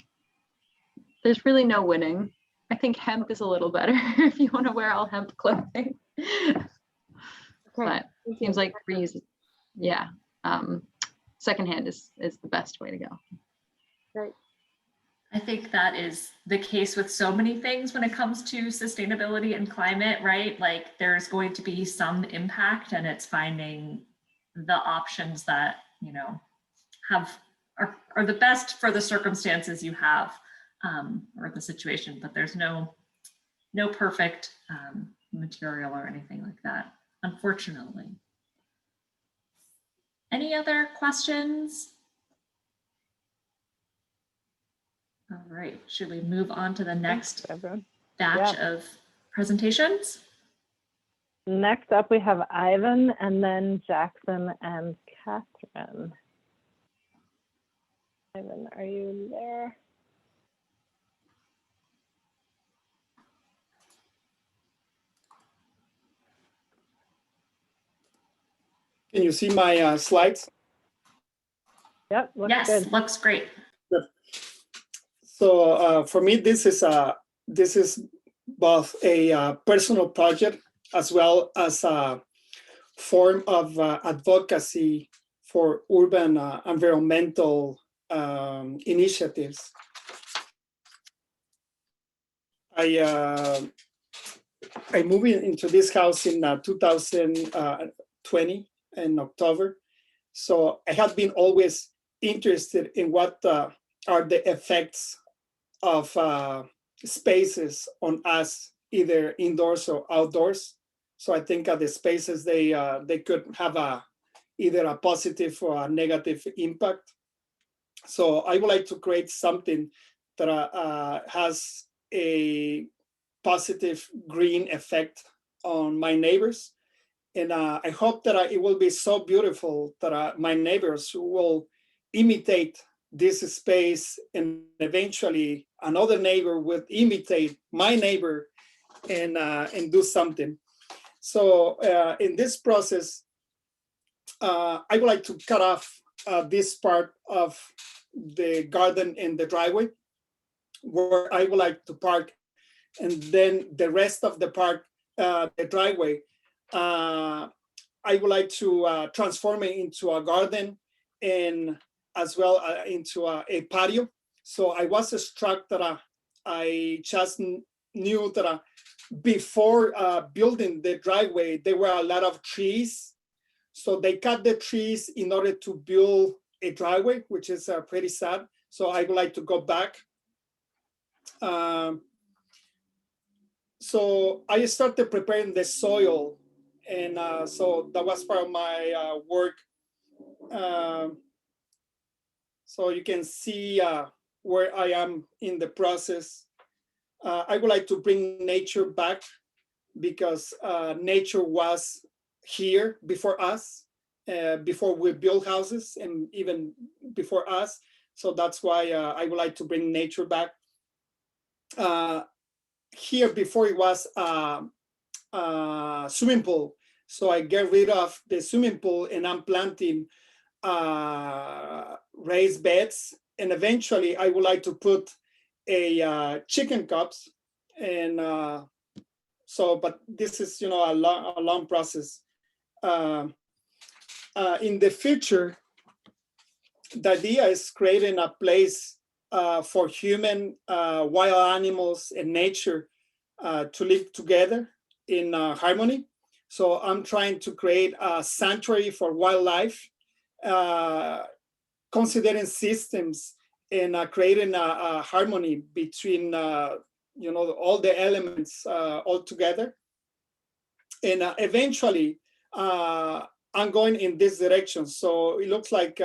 really no winning. I think hemp is a little better if you want to wear all hemp clothing. But it seems like reuse, yeah. secondhand is the best way to go. Great. I think that is the case with so many things when it comes to sustainability and climate, right? Like there's going to be some impact, and it's finding the options that, you know, are the best for the circumstances you have, or the situation, but there's no perfect material or anything like that, unfortunately. Any other questions? All right, should we move on to the next batch of presentations? Next up, we have Ivan, and then Jackson and Catherine. Ivan, are you there? Can you see my slides? Yep, looks yes, good. Looks great. Good. So for me, this is both a personal project as well as a form of advocacy for urban environmental initiatives. I moved into this house in 2020 in October. So I have been always interested in what are the effects of spaces on us, either indoors or outdoors. So I think the spaces, they could have either a positive or a negative impact. So I would like to create something that has a positive green effect on my neighbors. And I hope that it will be so beautiful that my neighbors will imitate this space, and eventually another neighbor will imitate my neighbor and do something. So in this process, I would like to cut off this part of the garden and the driveway where I would like to park, and then the rest of the park, the driveway, I would like to transform it into a garden and as well into a patio. So I was struck that I just knew that before building the driveway, there were a lot of trees. So they cut the trees in order to build a driveway, which is pretty sad. So I would like to go back. So I started preparing the soil, and so that was part of my work. So you can see where I am in the process. I would like to bring nature back because nature was here before us, before we built houses and even before us. So that's why I would like to bring nature back. Here before it was swimming pool. So I get rid of the swimming pool and I'm planting raised beds. And eventually I would like to put a chicken cops. And so, but this is, you know, a long process. In the future, the idea is creating a place for human, wild animals, and nature to live together in harmony. So I'm trying to create a sanctuary for wildlife, considering systems and creating a harmony between you know, all the elements all together. And eventually, I'm going in this direction. So it looks like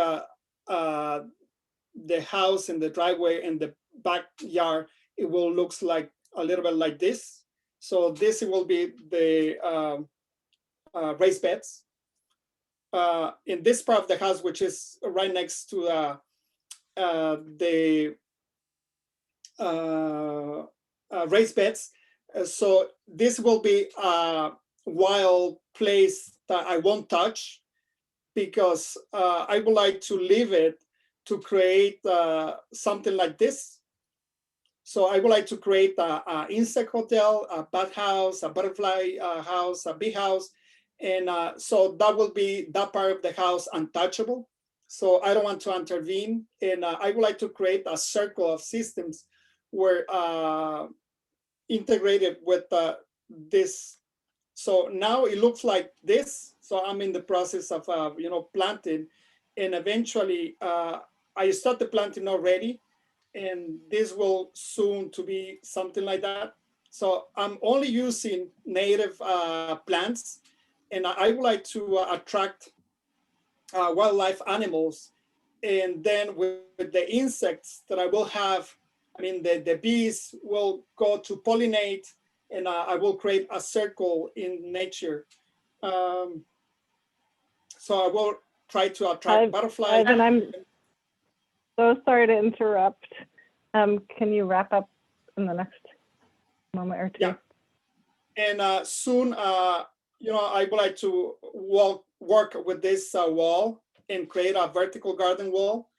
the house and the driveway and the backyard, it will looks like a little bit like this. So this will be the raised beds. In this part of the house, which is right next to the raised beds. So this will be a wild place that I won't touch because I would like to leave it to create something like this. So I would like to create a insect hotel, a bat house, a butterfly house, a bee house. And so that will be that part of the house untouchable. so I don't want to intervene. And I would like to create a circle of systems where integrated with this. So now it looks like this. So I'm in the process of, planting, and eventually I start the planting already, and this will soon to be something like that. So I'm only using native plants, and I would like to attract wildlife animals. And then with the insects that I will have, the bees will go to pollinate, and I will create a circle in nature. So I will try to attract butterflies. And I'm so sorry to interrupt. Can you wrap up in the next moment or two? Yeah. And soon, I would like to work with this wall and create a vertical garden wall,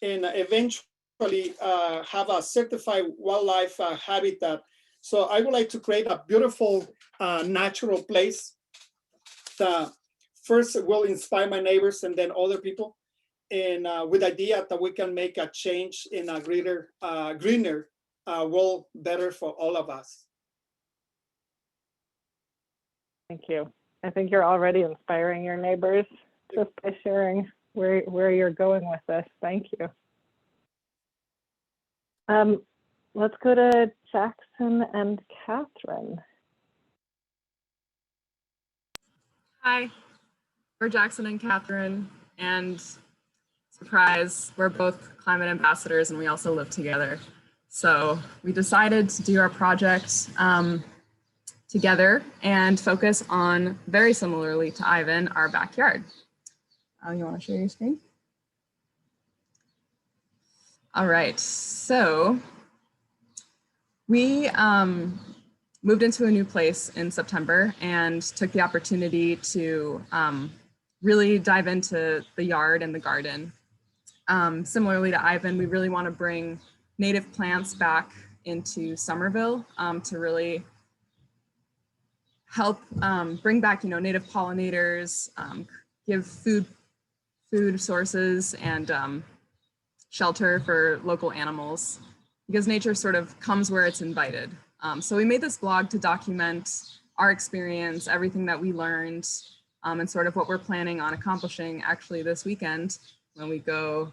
and eventually have a certified wildlife habitat. So I would like to create a beautiful natural place that first will inspire my neighbors and then other people, and with the idea that we can make a change in a greener world, better for all of us. Thank you. I think you're already inspiring your neighbors just by sharing where you're going with this. Thank you. Let's go to Jackson and Catherine. Hi, we're Jackson and Catherine, and surprise, we're both climate ambassadors and we also live together. So we decided to do our project together and focus on, very similarly to Ivan, our backyard. You want to share your screen? All right, so we moved into a new place in September and took the opportunity to really dive into the yard and the garden. Similarly to Ivan, we really want to bring native plants back into Somerville to really help bring back, native pollinators, give food sources and shelter for local animals, because nature sort of comes where it's invited. So we made this blog to document our experience, everything that we learned, and sort of what we're planning on accomplishing actually this weekend when we go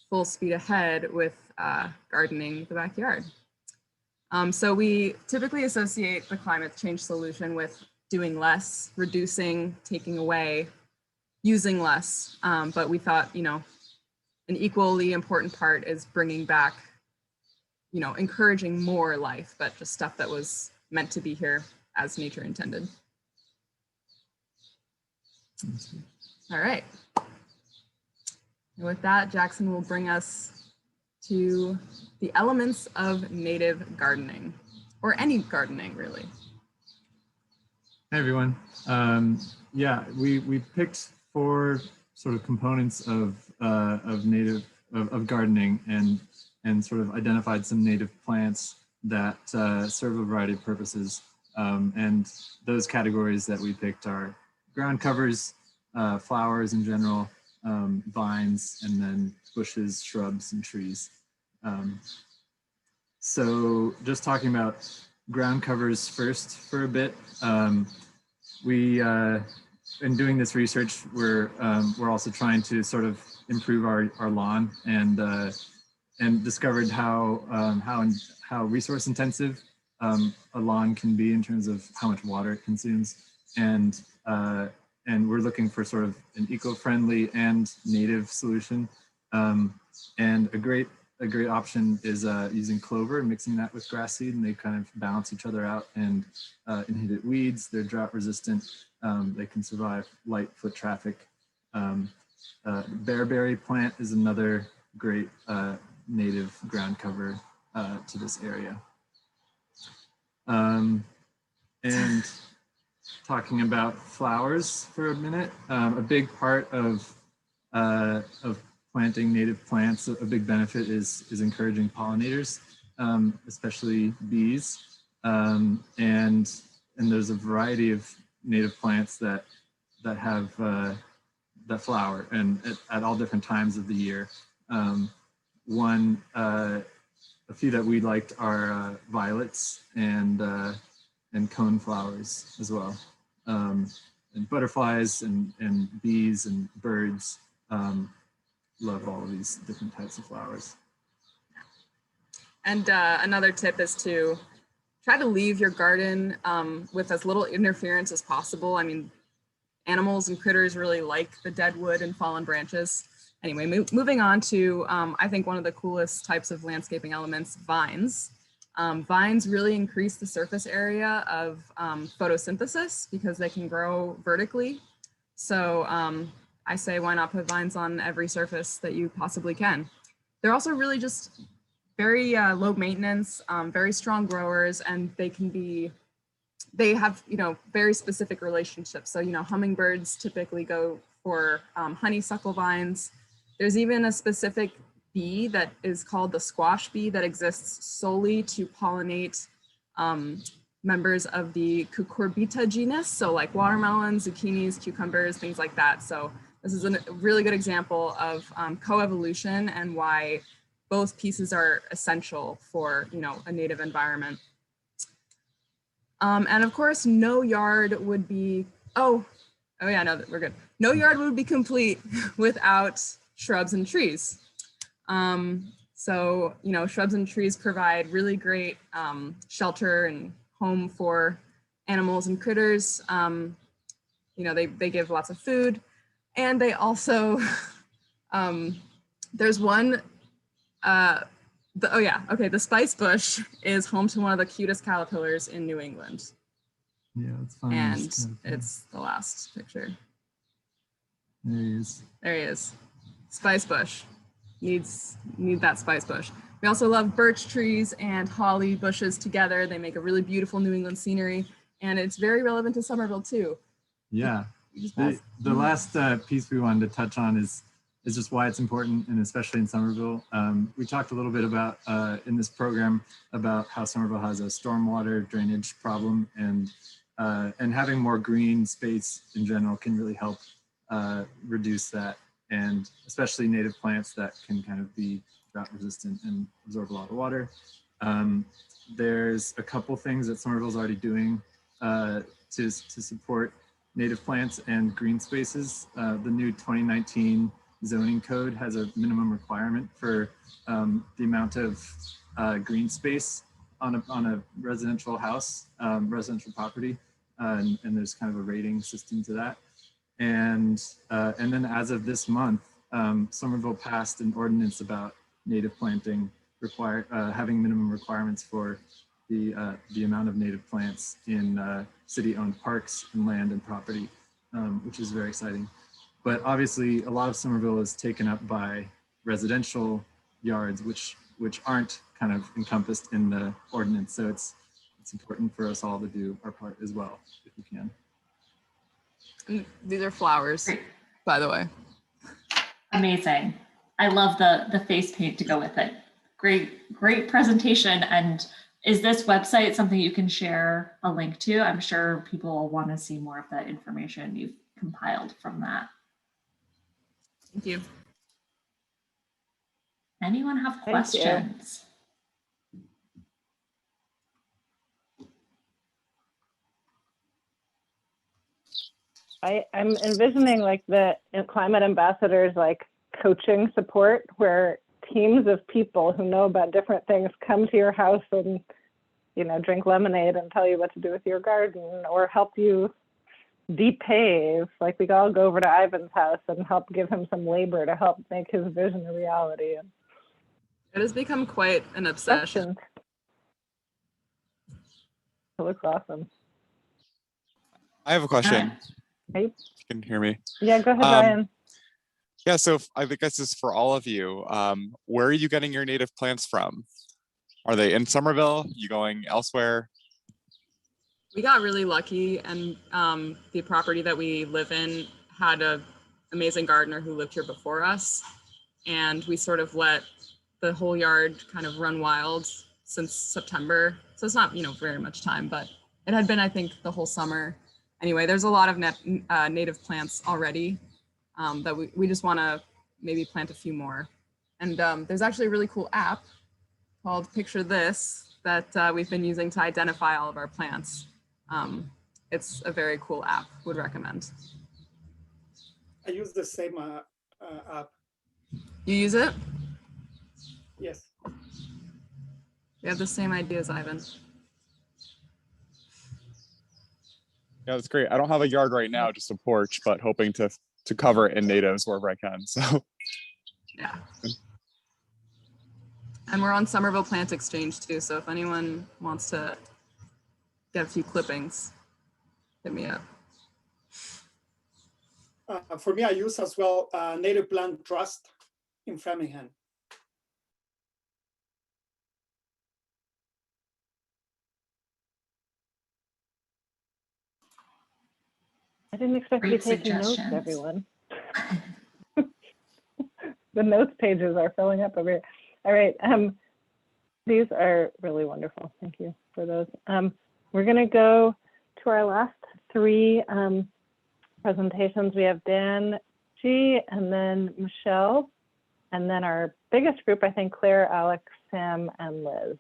full speed ahead with gardening the backyard. So we typically associate the climate change solution with doing less, reducing, taking away, using less. But we thought, an equally important part is bringing back, encouraging more life, but just stuff that was meant to be here as nature intended. All right. And with that, Jackson will bring us to the elements of native gardening, or any gardening, really. Hey everyone. Yeah, we picked 4 sort of components of gardening and sort of identified some native plants that serve a variety of purposes. And those categories that we picked are ground covers, flowers in general, vines, and then bushes, shrubs, and trees. So just talking about ground covers first for a bit. In doing this research, we're also trying to sort of improve our lawn, and discovered how resource intensive a lawn can be in terms of how much water it consumes, and we're looking for sort of an eco-friendly and native solution. And a great option is using clover and mixing that with grass seed, and they kind of balance each other out and inhibit weeds. They're drought resistant. They can survive light foot traffic. Bearberry plant is another great native ground cover to this area. And talking about flowers for a minute, a big part of planting native plants, a big benefit is encouraging pollinators, especially bees. And there's a variety of native plants that have that flower, and at all different times of the year. A few that we liked are violets and cone flowers as well, and butterflies and bees and birds. Love all of these different types of flowers. And another tip is to try to leave your garden with as little interference as possible. I mean, animals and critters really like the dead wood and fallen branches. Anyway, moving on to, I think, one of the coolest types of landscaping elements, vines. Vines really increase the surface area of photosynthesis because they can grow vertically. So I say, why not put vines on every surface that you possibly can? They're also really just very low maintenance, very strong growers, and they have, very specific relationships. So, hummingbirds typically go for honeysuckle vines. There's even a specific bee that is called the squash bee that exists solely to pollinate members of the Cucurbita genus. So like watermelons, zucchinis, cucumbers, things like that. So this is a really good example of coevolution and why both pieces are essential for, a native environment. And of course, no yard would be, oh yeah, no, we're good. No yard would be complete without shrubs and trees. So, shrubs and trees provide really great shelter and home for animals and critters. They give lots of food, and they also, there's one, the spice bush is home to one of the cutest caterpillars in New England. Yeah, it's fun. And it's the last picture. There he is. There he is. Spice bush. Need that spice bush. We also love birch trees and holly bushes together. They make a really beautiful New England scenery, and it's very relevant to Somerville too. Yeah. The last piece we wanted to touch on is just why it's important, and especially in Somerville. We talked a little bit about in this program about how Somerville has a stormwater drainage problem, and having more green space in general can really help reduce that, and especially native plants that can kind of be drought resistant and absorb a lot of water. There's a couple things that Somerville's already doing to support native plants and green spaces. The new 2019 zoning code has a minimum requirement for the amount of green space on a residential house, residential property, and there's kind of a rating system to that. And then as of this month, Somerville passed an ordinance about native planting, having minimum requirements for the amount of native plants in city-owned parks and land and property, which is very exciting. But obviously, a lot of Somerville is taken up by residential yards, which aren't kind of encompassed in the ordinance. So it's important for us all to do our part as well, if we can. And these are flowers, by the way. Amazing. I love the face paint to go with it. Great presentation. And is this website something you can share a link to? I'm sure people will want to see more of that information you've compiled from that. Thank you. Anyone have questions? I'm envisioning like the climate ambassadors, like coaching support, where teams of people who know about different things come to your house and, drink lemonade and tell you what to do with your garden, or help you depave. Like we all go over to Ivan's house and help give him some labor to help make his vision a reality. It has become quite an obsession. It looks awesome. I have a question. Hey. You can hear me. Yeah, go ahead, Ryan. Yeah, so I think this is for all of you. Where are you getting your native plants from? Are they in Somerville? You going elsewhere? We got really lucky, and the property that we live in had an amazing gardener who lived here before us, and we sort of let the whole yard kind of run wild since September. So it's not, very much time, but it had been, I think, the whole summer. Anyway, there's a lot of native plants already. that we just want to maybe plant a few more. And there's actually a really cool app called Picture This that we've been using to identify all of our plants. It's a very cool app, would recommend. I use the same app. You use it? Yes. We have the same ideas, Ivan. Yeah, that's great. I don't have a yard right now, just a porch, but hoping to cover it in natives wherever I can. So yeah. And we're on Somerville Plant Exchange too. So if anyone wants to get a few clippings, hit me up. For me, I use as well Native Plant Trust in Framingham. I didn't expect to be Great taking notes, suggestions. everyone. The notes pages are filling up over here. All right, these are really wonderful. Thank you for those. We're gonna go to our last three presentations. We have Dan G, and then Michelle, and then our biggest group, I think, Claire, Alex, Sam, and Liz.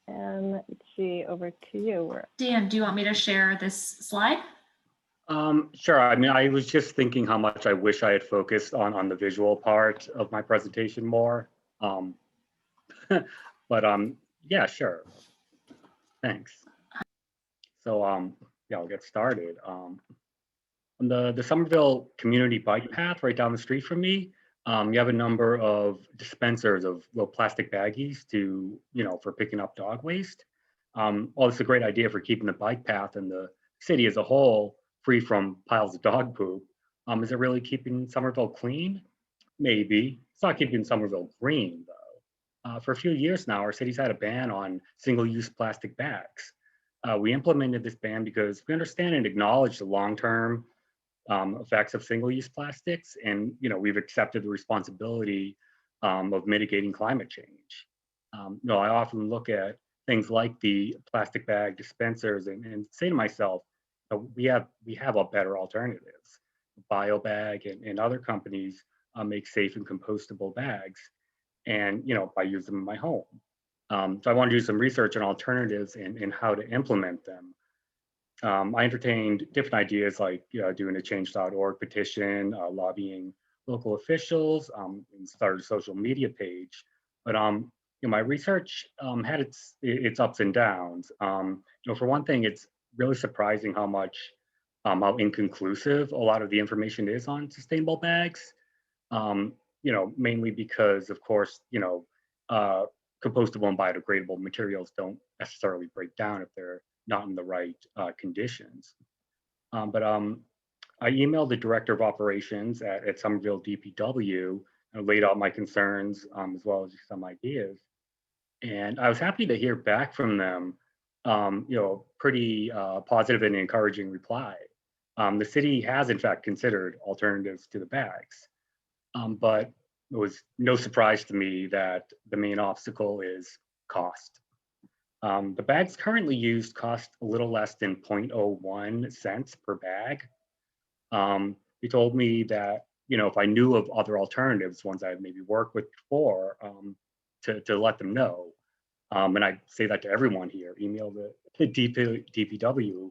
And G, over to you. Dan, do you want me to share this slide? Sure. I mean, I was just thinking how much I wish I had focused on the visual part of my presentation more. Yeah, sure. Thanks. So yeah, I'll get started. On the Somerville community bike path right down the street from me, you have a number of dispensers of little plastic baggies to, for picking up dog waste. Well, it's a great idea for keeping the bike path and the city as a whole free from piles of dog poop. Is it really keeping Somerville clean? Maybe. It's not keeping Somerville green, though. For a few years now, our city's had a ban on single-use plastic bags. We implemented this ban because we understand and acknowledge the long-term effects of single-use plastics, and we've accepted the responsibility of mitigating climate change. I often look at things like the plastic bag dispensers and say to myself, we have a better alternatives. BioBag and other companies make safe and compostable bags, and I use them in my home. So I want to do some research on alternatives and how to implement them. I entertained different ideas like doing a change.org petition, lobbying local officials, and started a social media page. But my research had its ups and downs. For one thing, it's really surprising how inconclusive a lot of the information is on sustainable bags. Mainly because, of course, compostable and biodegradable materials don't necessarily break down if they're not in the right conditions. I emailed the director of operations at Somerville DPW and laid out my concerns as well as some ideas. And I was happy to hear back from them, pretty positive and encouraging reply. The city has in fact considered alternatives to the bags, but it was no surprise to me that the main obstacle is cost. The bags currently used cost a little less than 0.01 cents per bag. He told me that, if I knew of other alternatives, ones I've maybe worked with before, to let them know. And I say that to everyone here, email the DPW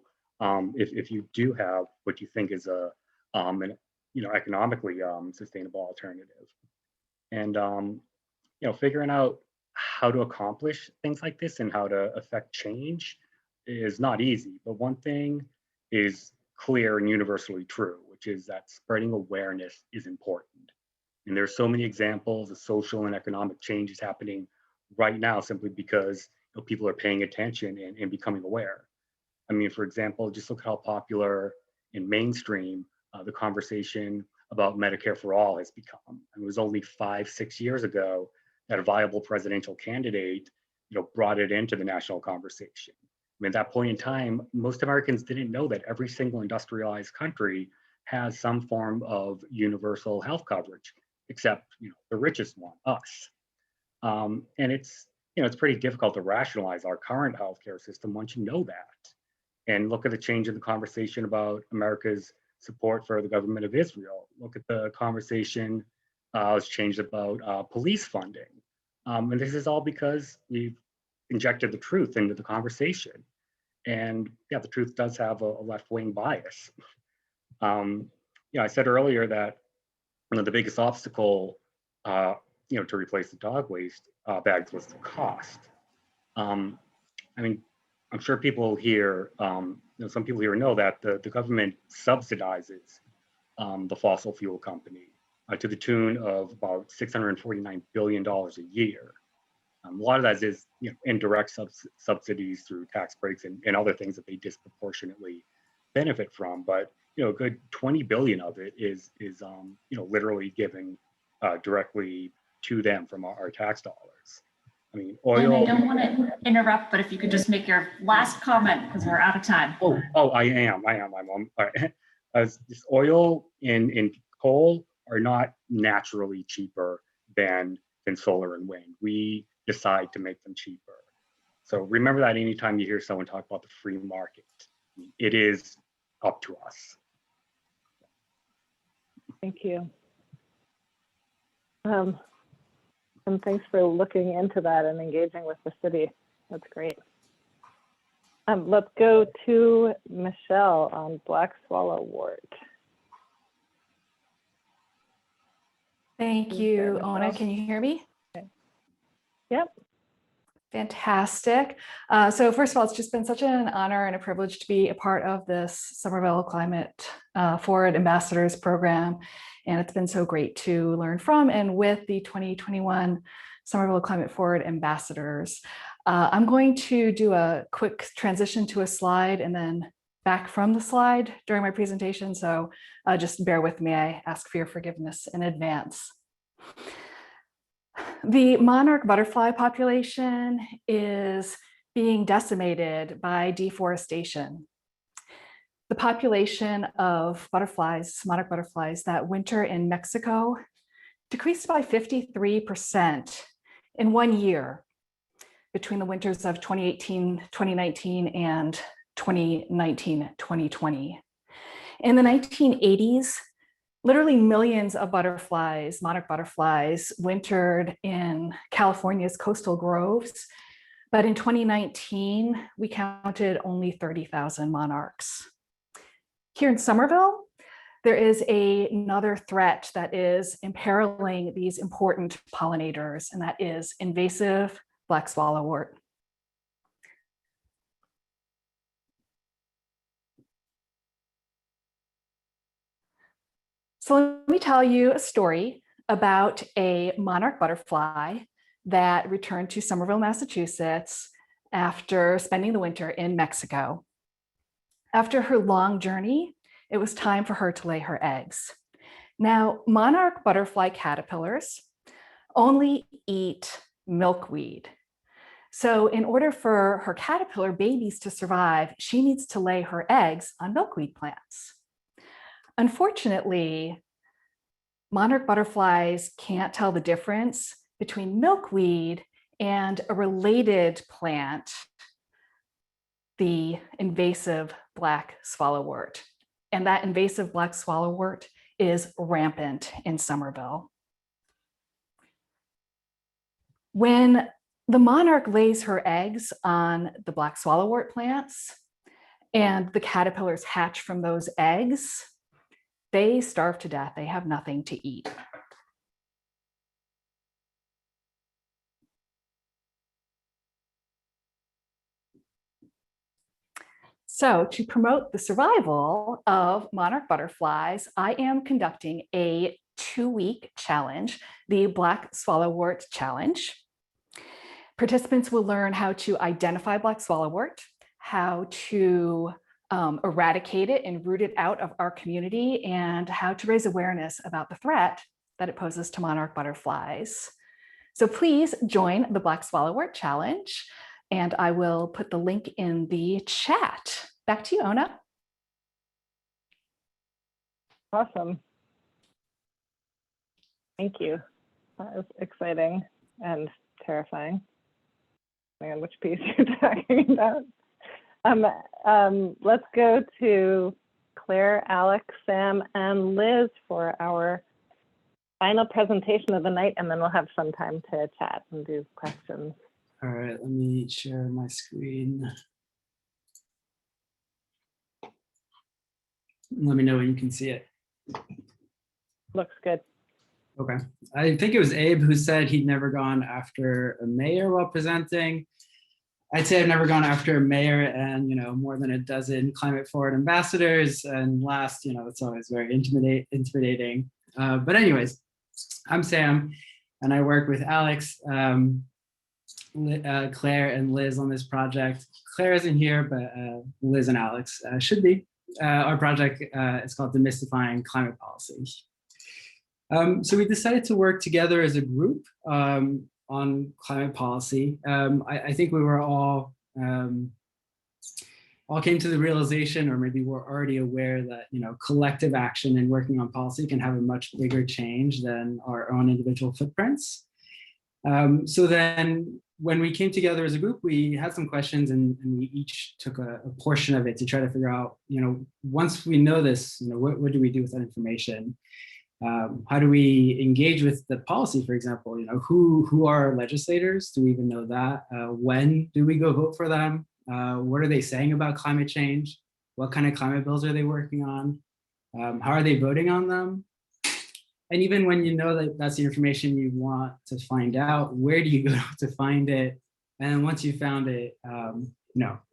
if you do have what you think is an economically sustainable alternative. And figuring out how to accomplish things like this and how to affect change is not easy. But one thing is clear and universally true, which is that spreading awareness is important. And there's so many examples of social and economic changes happening right now simply because people are paying attention and becoming aware. I mean, for example, just look how popular and mainstream the conversation about Medicare for all has become. And it was only 5-6 years ago that a viable presidential candidate brought it into the national conversation. I mean, at that point in time, most Americans didn't know that every single industrialized country has some form of universal health coverage, except the richest one, us. And it's pretty difficult to rationalize our current healthcare system once you know that. And look at the change in the conversation about America's support for the government of Israel. Look at the conversation was changed about police funding. And this is all because we've injected the truth into the conversation. And yeah, the truth does have a left-wing bias. I said earlier that the biggest obstacle, to replace the dog waste bags was the cost. I mean, I'm sure people here, some people here know that the government subsidizes the fossil fuel company to the tune of about $649 billion a year. A lot of that is indirect subsidies through tax breaks and other things that they disproportionately benefit from. But a good 20 billion of it is literally given directly to them from our tax dollars. I mean, oil. And I don't want to interrupt, but if you could just make your last comment because we're out of time. I am. All right. As oil and coal are not naturally cheaper than solar and wind. We decide to make them cheaper. So remember that anytime you hear someone talk about the free market, it is up to us. Thank you. And thanks for looking into that and engaging with the city. That's great. Let's go to Michelle on black swallowwort. Thank you, Ona. Can you hear me? Okay. Yep. Fantastic. So first of all, it's just been such an honor and a privilege to be a part of this Somerville Climate Forward Ambassadors program. And it's been so great to learn from and with the 2021 Somerville Climate Forward Ambassadors. I'm going to do a quick transition to a slide and then back from the slide during my presentation. So just bear with me. I ask for your forgiveness in advance. The monarch butterfly population is being decimated by deforestation. The population of butterflies, monarch butterflies that winter in Mexico decreased by 53% in 1 year between the winters of 2018-2019 and 2019-2020. In the 1980s, literally millions of butterflies, monarch butterflies, wintered in California's coastal groves. But in 2019, we counted only 30,000 monarchs. Here in Somerville, there is another threat that is imperiling these important pollinators, and that is invasive black swallowwort. So let me tell you a story about a monarch butterfly that returned to Somerville, Massachusetts after spending the winter in Mexico. After her long journey, it was time for her to lay her eggs. Now, monarch butterfly caterpillars only eat milkweed. So in order for her caterpillar babies to survive, she needs to lay her eggs on milkweed plants. Unfortunately, monarch butterflies can't tell the difference between milkweed and a related plant, the invasive black swallowwort. And that invasive black swallowwort is rampant in Somerville. When the monarch lays her eggs on the black swallowwort plants and the caterpillars hatch from those eggs, they starve to death. They have nothing to eat. So to promote the survival of monarch butterflies, I am conducting a 2-week challenge, the Black Swallowwort Challenge. Participants will learn how to identify black swallowwort, how to eradicate it and root it out of our community, and how to raise awareness about the threat that it poses to monarch butterflies. So please join the Black Swallowwort Challenge, and I will put the link in the chat. Back to you, Ona. Awesome. Thank you. That was exciting and terrifying. Man, which piece you're talking about? Let's go to Claire, Alex, Sam, and Liz for our final presentation of the night, and then we'll have some time to chat and do questions. All right, let me share my screen. Let me know when you can see it. Looks good. Okay. I think it was Abe who said he'd never gone after a mayor while presenting. I'd say I've never gone after a mayor and, more than a dozen climate forward ambassadors. And last, it's always very intimidating. But anyways, I'm Sam and I work with Alex, Claire and Liz on this project. Claire isn't here, but Liz and Alex should be. Our project is called Demystifying Climate Policy. So we decided to work together as a group on climate policy. I think we were all came to the realization, or maybe we're already aware that collective action and working on policy can have a much bigger change than our own individual footprints. So then when we came together as a group, we had some questions and we each took a portion of it to try to figure out, once we know this, what do we do with that information? How do we engage with the policy, for example? Who are our legislators? Do we even know that? When do we go vote for them? What are they saying about climate change? What kind of climate bills are they working on? How are they voting on them? And even when you know that that's the information you want to find out, where do you go to find it? And then once you found it,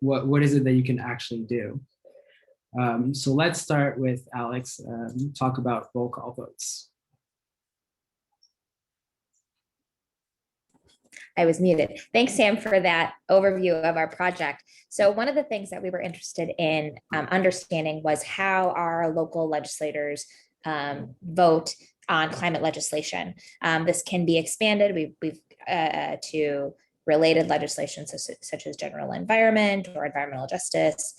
what is it that you can actually do? So let's start with Alex, talk about roll call votes. I was muted. Thanks, Sam, for that overview of our project. So one of the things that we were interested in understanding was how our local legislators vote on climate legislation. This can be expanded we've to related legislation such as general environment or environmental justice,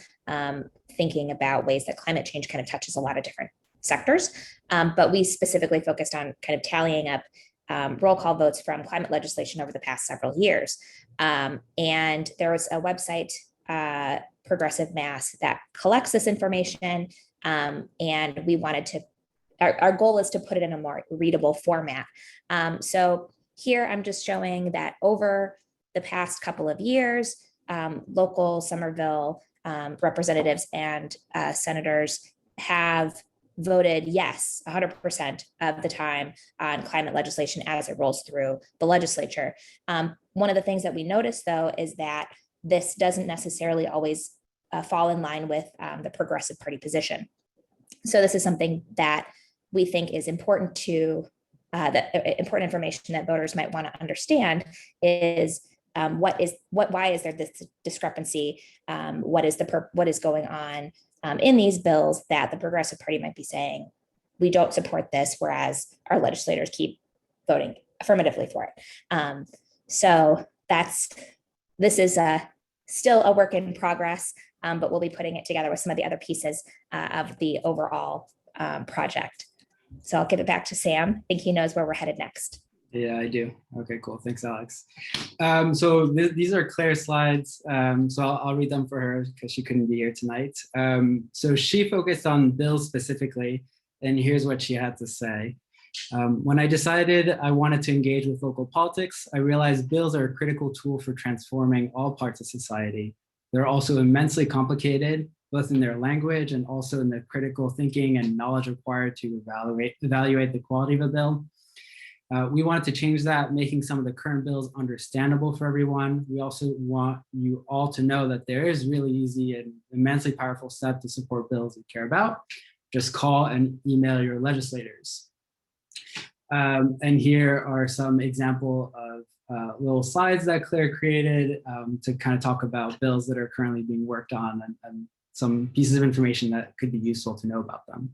thinking about ways that climate change kind of touches a lot of different sectors. But we specifically focused on kind of tallying up roll call votes from climate legislation over the past several years. And there was a website, Progressive Mass, that collects this information. And we wanted to, our goal is to put it in a more readable format. So here I'm just showing that over the past couple of years, local Somerville representatives and senators have voted yes 100% of the time on climate legislation as it rolls through the legislature. One of the things that we noticed, though, is that this doesn't necessarily always fall in line with the Progressive Party position. So this is something that we think is important to, important information that voters might want to understand is why is there this discrepancy? What is going on in these bills that the Progressive Party might be saying, we don't support this, whereas our legislators keep voting affirmatively for it. So this is still a work in progress, but we'll be putting it together with some of the other pieces of the overall project. So I'll give it back to Sam. I think he knows where we're headed next. Yeah, I do. Okay, cool. Thanks, Alex. So these are Claire's slides. So I'll read them for her because she couldn't be here tonight. So she focused on bills specifically, and here's what she had to say. When I decided I wanted to engage with local politics, I realized bills are a critical tool for transforming all parts of society. They're also immensely complicated, both in their language and also in the critical thinking and knowledge required to evaluate the quality of a bill. We wanted to change that, making some of the current bills understandable for everyone. We also want you all to know that there is really easy and immensely powerful step to support bills you care about. Just call and email your legislators. And here are some example of little slides that Claire created to kind of talk about bills that are currently being worked on and some pieces of information that could be useful to know about them.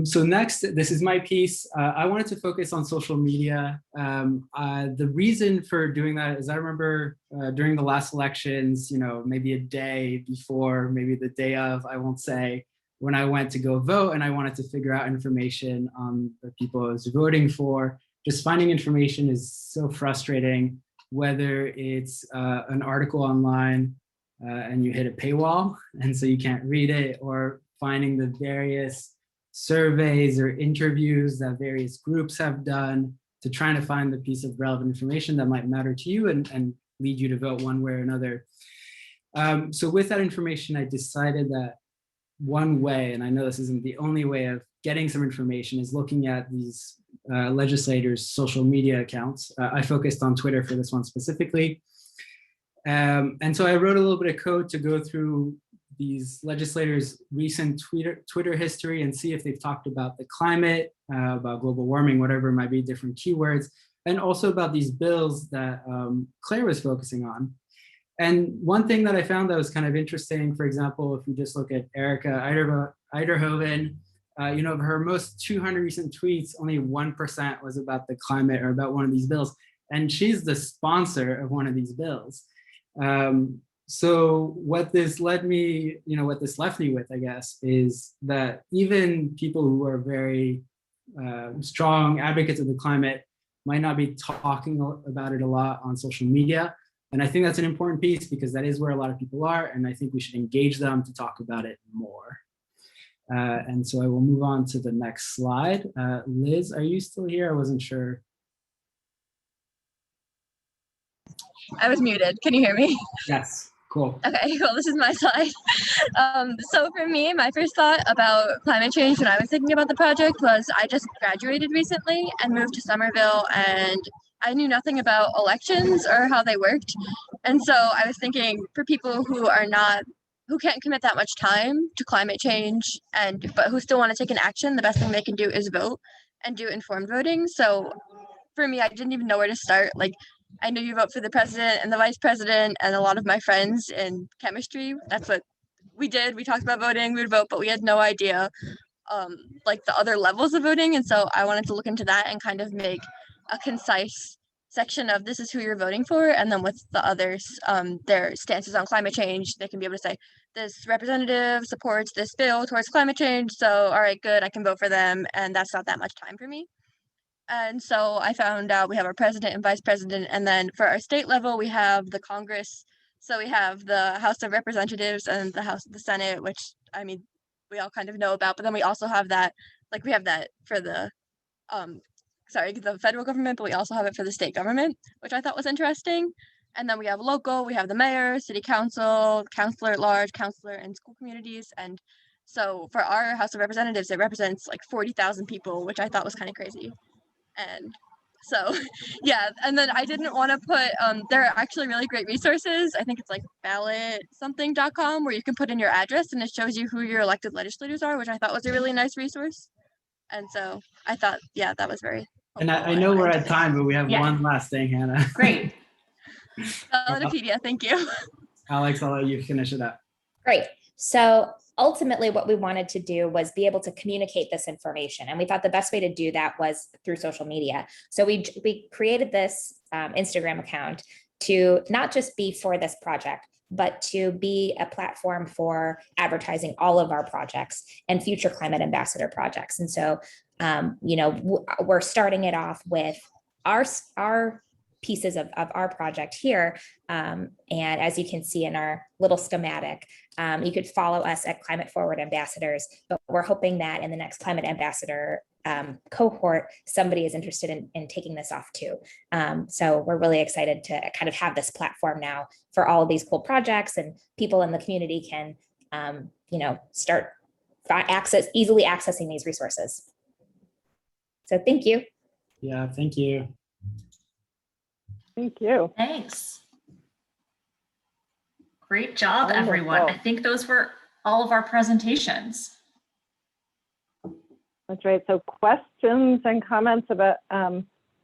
So next, this is my piece. I wanted to focus on social media. The reason for doing that is I remember during the last elections, maybe a day before, maybe the day of, I won't say, when I went to go vote and I wanted to figure out information on the people I was voting for. Just finding information is so frustrating, whether it's an article online and you hit a paywall, and so you can't read it, or finding the various surveys or interviews that various groups have done to trying to find the piece of relevant information that might matter to you and lead you to vote one way or another. So with that information, I decided that one way, and I know this isn't the only way of getting some information, is looking at these legislators' social media accounts. I focused on Twitter for this one specifically. And so I wrote a little bit of code to go through these legislators' recent Twitter history and see if they've talked about the climate, about global warming, whatever it might be, different keywords, and also about these bills that Claire was focusing on. And one thing that I found that was kind of interesting, for example, if you just look at Erica Eiderhoven, you know, of her most 200 recent tweets, only 1% was about the climate or about one of these bills. And she's the sponsor of one of these bills. So what this led me, you know, what this left me with, I guess, is that even people who are very strong advocates of the climate might not be talking about it a lot on social media. And I think that's an important piece because that is where a lot of people are. And I think we should engage them to talk about it more. And so I will move on to the next slide. Liz, are you still here? I wasn't sure. I was muted. Can you hear me? Yes, cool. Okay, cool. This is my slide. So for me, my first thought about climate change when I was thinking about the project was I just graduated recently and moved to Somerville, and I knew nothing about elections or how they worked. And so I was thinking for people who can't commit that much time to climate change but who still want to take an action, the best thing they can do is vote and do informed voting. So for me, I didn't even know where to start. Like, I knew you vote for the president and the vice president, and a lot of my friends in chemistry, that's what we did. We talked about voting, we would vote, but we had no idea like the other levels of voting. And so I wanted to look into that and kind of make a concise section of this is who you're voting for, and then with the others, their stances on climate change, they can be able to say this representative supports this bill towards climate change, so all right, good, I can vote for them, and that's not that much time for me. And so I found out we have our president and vice president, and then for our state level we have the Congress. So we have the House of Representatives and the House of the Senate, which I mean we all kind of know about, but then we also have that, like we have that for the the federal government, but we also have it for the state government, which I thought was interesting. And then we have local, we have the mayor, city council, councilor at large, councilor, and school communities. And so for our House of Representatives, it represents like 40,000 people, which I thought was kind of crazy. And so, yeah, and then I didn't want to put, there are actually really great resources. I think it's like ballotsomething.com where you can put in your address and it shows you who your elected legislators are, which I thought was a really nice resource. And so I thought, yeah, that was very helpful. And I know we're at time, but we have one last thing, Hannah. Great. Ballotpedia, thank you. Alex, I'll let you finish it up. Great. So ultimately what we wanted to do was be able to communicate this information. And we thought the best way to do that was through social media. So we created this Instagram account to not just be for this project, but to be a platform for advertising all of our projects and future climate ambassador projects. And so, we're starting it off with our pieces of our project here. And as you can see in our little schematic, you could follow us at Climate Forward Ambassadors, but we're hoping that in the next Climate Ambassador cohort, somebody is interested in taking this off too. So we're really excited to kind of have this platform now for all of these cool projects, and people in the community can, start easily accessing these resources. So thank you. Yeah, thank you. Thank you. Thanks. Great job, Wonderful. everyone. I think those were all of our presentations. That's right. So questions and comments about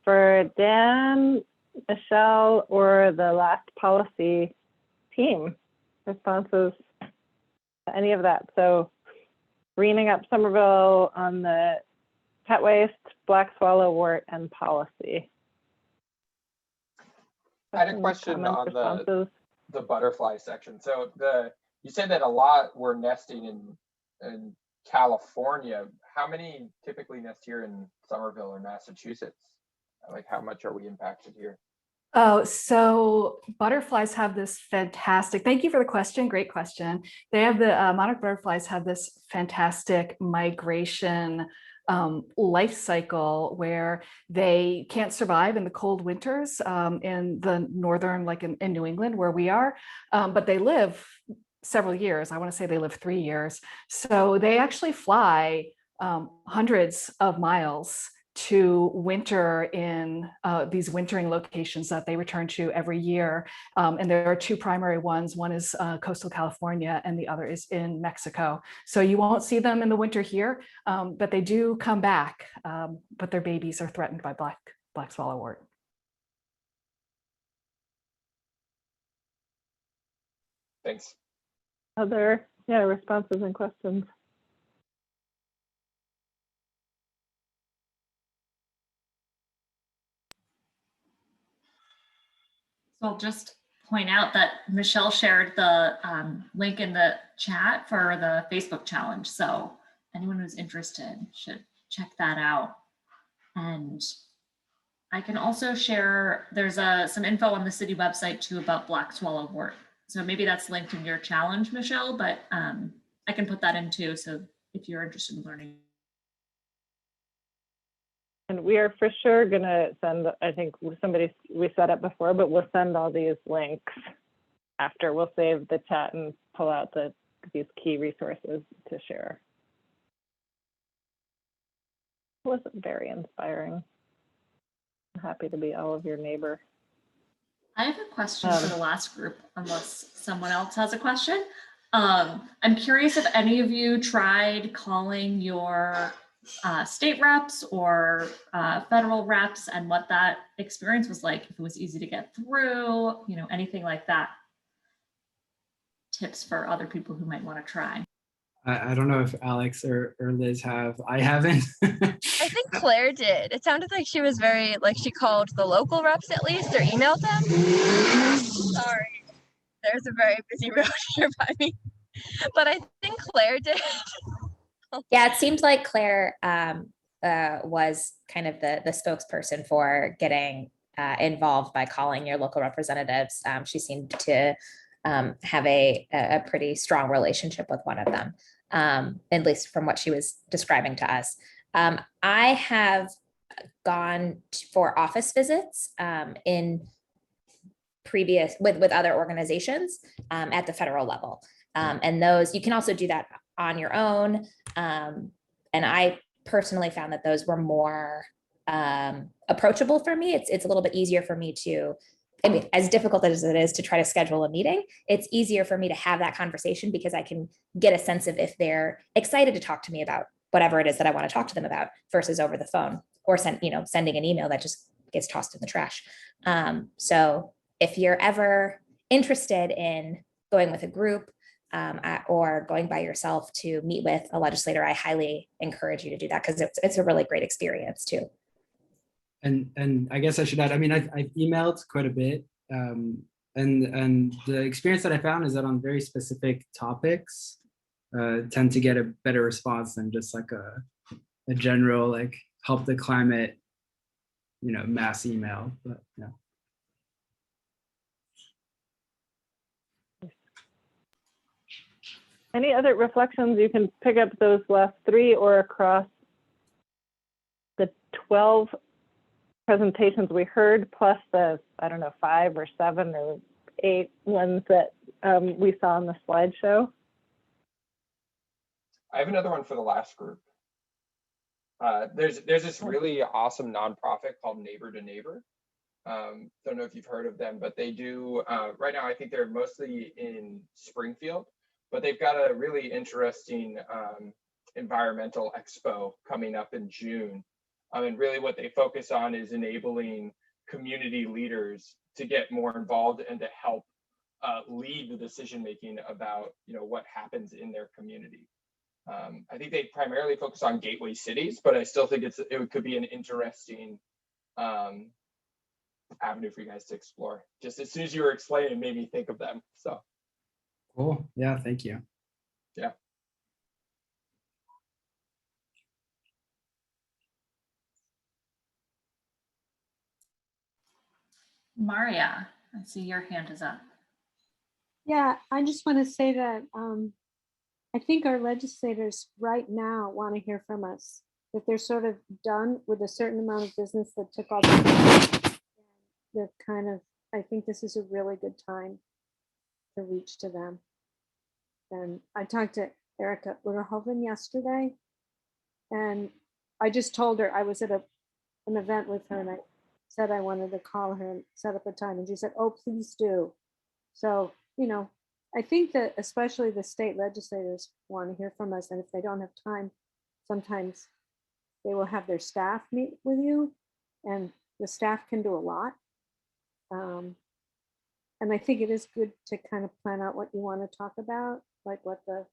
for Dan, Michelle, or the last policy team, responses to any of that. So greening up Somerville on the pet waste, black swallowwort, and policy. I had a question on the butterfly section. So you said that a lot were nesting in California. How many typically nest here in Somerville or Massachusetts? Like, how much are we impacted here? Oh, so butterflies have this fantastic, thank you for the question, great question. They have the monarch butterflies have this fantastic migration life cycle where they can't survive in the cold winters in the northern, like in New England where we are, but they live several years. I want to say they live 3 years. So they actually fly hundreds of miles to winter in these wintering locations that they return to every year. And there are two primary ones. One is coastal California and the other is in Mexico. So you won't see them in the winter here, but they do come back, but their babies are threatened by black swallowwort. Thanks. Other responses and questions? So I'll just point out that Michelle shared the link in the chat for the Facebook challenge. So anyone who's interested should check that out. And I can also share, there's some info on the city website too about black swallowwort. So maybe that's linked in your challenge, Michelle, but I can put that in too. So if you're interested in learning. And we are for sure going to send, I think we set up before, but we'll send all these links after. We'll save the chat and pull out these key resources to share. It was very inspiring. I'm happy to be all of your neighbor. I have a question for the last group, unless someone else has a question. I'm curious if any of you tried calling your state reps or federal reps and what that experience was like, if it was easy to get through, anything like that. Tips for other people who might want to try. I don't know if Alex or Liz have. I haven't. I think Claire did. It sounded like she was very, she called the local reps at least or emailed them. Sorry, there's a very busy road here by me. But I think Claire did. Yeah, it seemed like Claire was kind of the spokesperson for getting involved by calling your local representatives. She seemed to have a pretty strong relationship with one of them, at least from what she was describing to us. I have gone for office visits in previous with other organizations at the federal level. And those, you can also do that on your own. And I personally found that those were more approachable for me. It's a little bit easier for me to, I mean, as difficult as it is to try to schedule a meeting, it's easier for me to have that conversation because I can get a sense of if they're excited to talk to me about whatever it is that I want to talk to them about versus over the phone or sending an email that just gets tossed in the trash. So if you're ever interested in going with a group or going by yourself to meet with a legislator, I highly encourage you to do that because it's a really great experience too. And I guess I should add, I mean, I've emailed quite a bit. And the experience that I found is that on very specific topics, tend to get a better response than just like a general, like help the climate, mass email, but yeah. Any other reflections? You can pick up those last three or across the 12 presentations we heard, plus the, 5 or 7 or 8 ones that we saw on the slideshow. I have another one for the last group. There's this really awesome nonprofit called Neighbor to Neighbor. Don't know if you've heard of them, but they do, right now I think they're mostly in Springfield, but they've got a really interesting environmental expo coming up in June. And really what they focus on is enabling community leaders to get more involved and to help lead the decision-making about what happens in their community. I think they primarily focus on gateway cities, but I still think it could be an interesting avenue for you guys to explore. Just as soon as you were explaining, it made me think of them. So cool. Yeah, thank you. Yeah. Maria, I see your hand is up. Yeah, I just want to say that I think our legislators right now want to hear from us, that they're sort of done with a certain amount of business that took all the they're kind of, I think this is a really good time to reach to them. And I talked to Erica Uterhoven yesterday, and I just told her I was at an event with her, and I said I wanted to call her and set up a time, and she said, "Oh, please do." So, you know, I think that especially the state legislators want to hear from us, and if they don't have time, sometimes they will have their staff meet with you, and the staff can do a lot. And I think it is good to kind of plan out what you want to talk about, like what the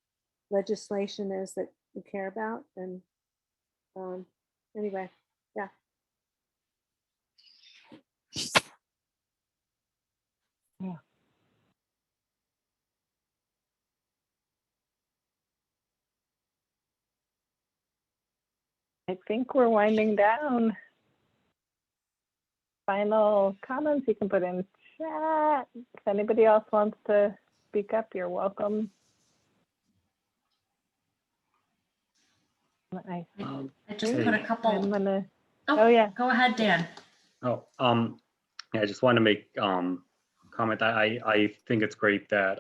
legislation is that you care about. And anyway, yeah. Yeah. I think we're winding down. Final comments you can put in chat. If anybody else wants to speak up, you're welcome. I just put a couple. Oh yeah. Go ahead, Dan. Oh, yeah, I just want to make comment. I think it's great that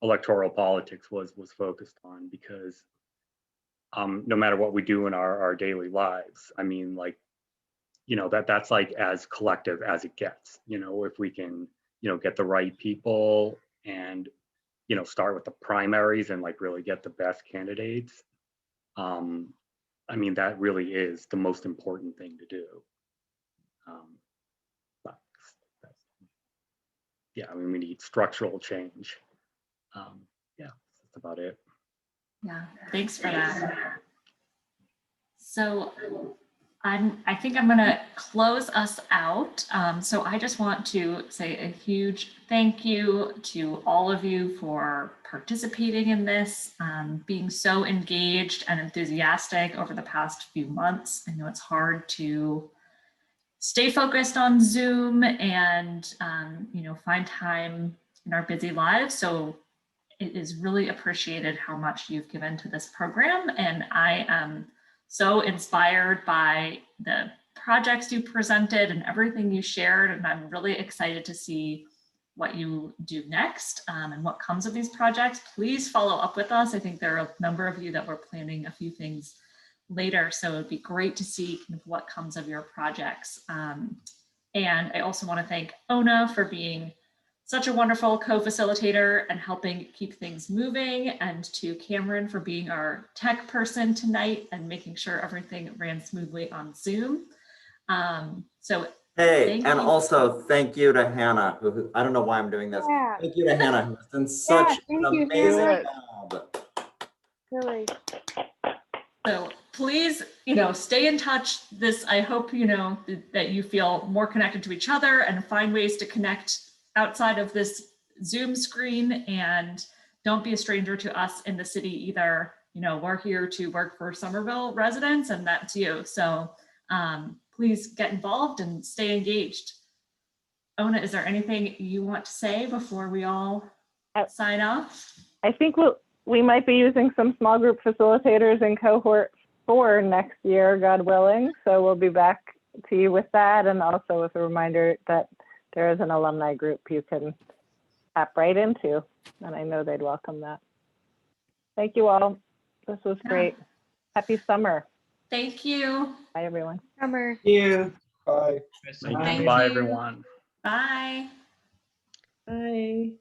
electoral politics was focused on, because no matter what we do in our daily lives, I mean, like, you know, that's like as collective as it gets. You know, if we can, you know, get the right people and, you know, start with the primaries and like really get the best candidates. I mean, that really is the most important thing to do. But yeah, I mean, we need structural change. Yeah, that's about it. Yeah, thanks for that. So I think I'm going to close us out. So I just want to say a huge thank you to all of you for participating in this, being so engaged and enthusiastic over the past few months. I know it's hard to stay focused on Zoom and you know, find time in our busy lives. So it is really appreciated how much you've given to this program, and I am so inspired by the projects you presented and everything you shared, and I'm really excited to see what you do next and what comes of these projects. Please follow up with us. I think there are a number of you that were planning a few things later, so it'd be great to see kind of what comes of your projects. And I also want to thank Ona for being such a wonderful co-facilitator and helping keep things moving, and to Cameron for being our tech person tonight and making sure everything ran smoothly on Zoom. Hey, and also thank you to Hannah, who I don't know why I'm doing this. Yeah. Thank you to Hannah, who's done such an amazing job. Really. So please, you know, stay in touch. I hope, you know, that you feel more connected to each other and find ways to connect outside of this Zoom screen, and don't be a stranger to us in the city either. You know, we're here to work for Somerville residents, and that's you. So please get involved and stay engaged. Ona, is there anything you want to say before we all sign off? I think we might be using some small group facilitators in cohort 4 next year, God willing. So we'll be back to you with that, and also with a reminder that there is an alumni group you can tap right into, and I know they'd welcome that. Thank you all. This was great. Happy summer. Thank you. Bye, everyone. Summer. Thank you. Bye. Bye, everyone. Bye. Bye.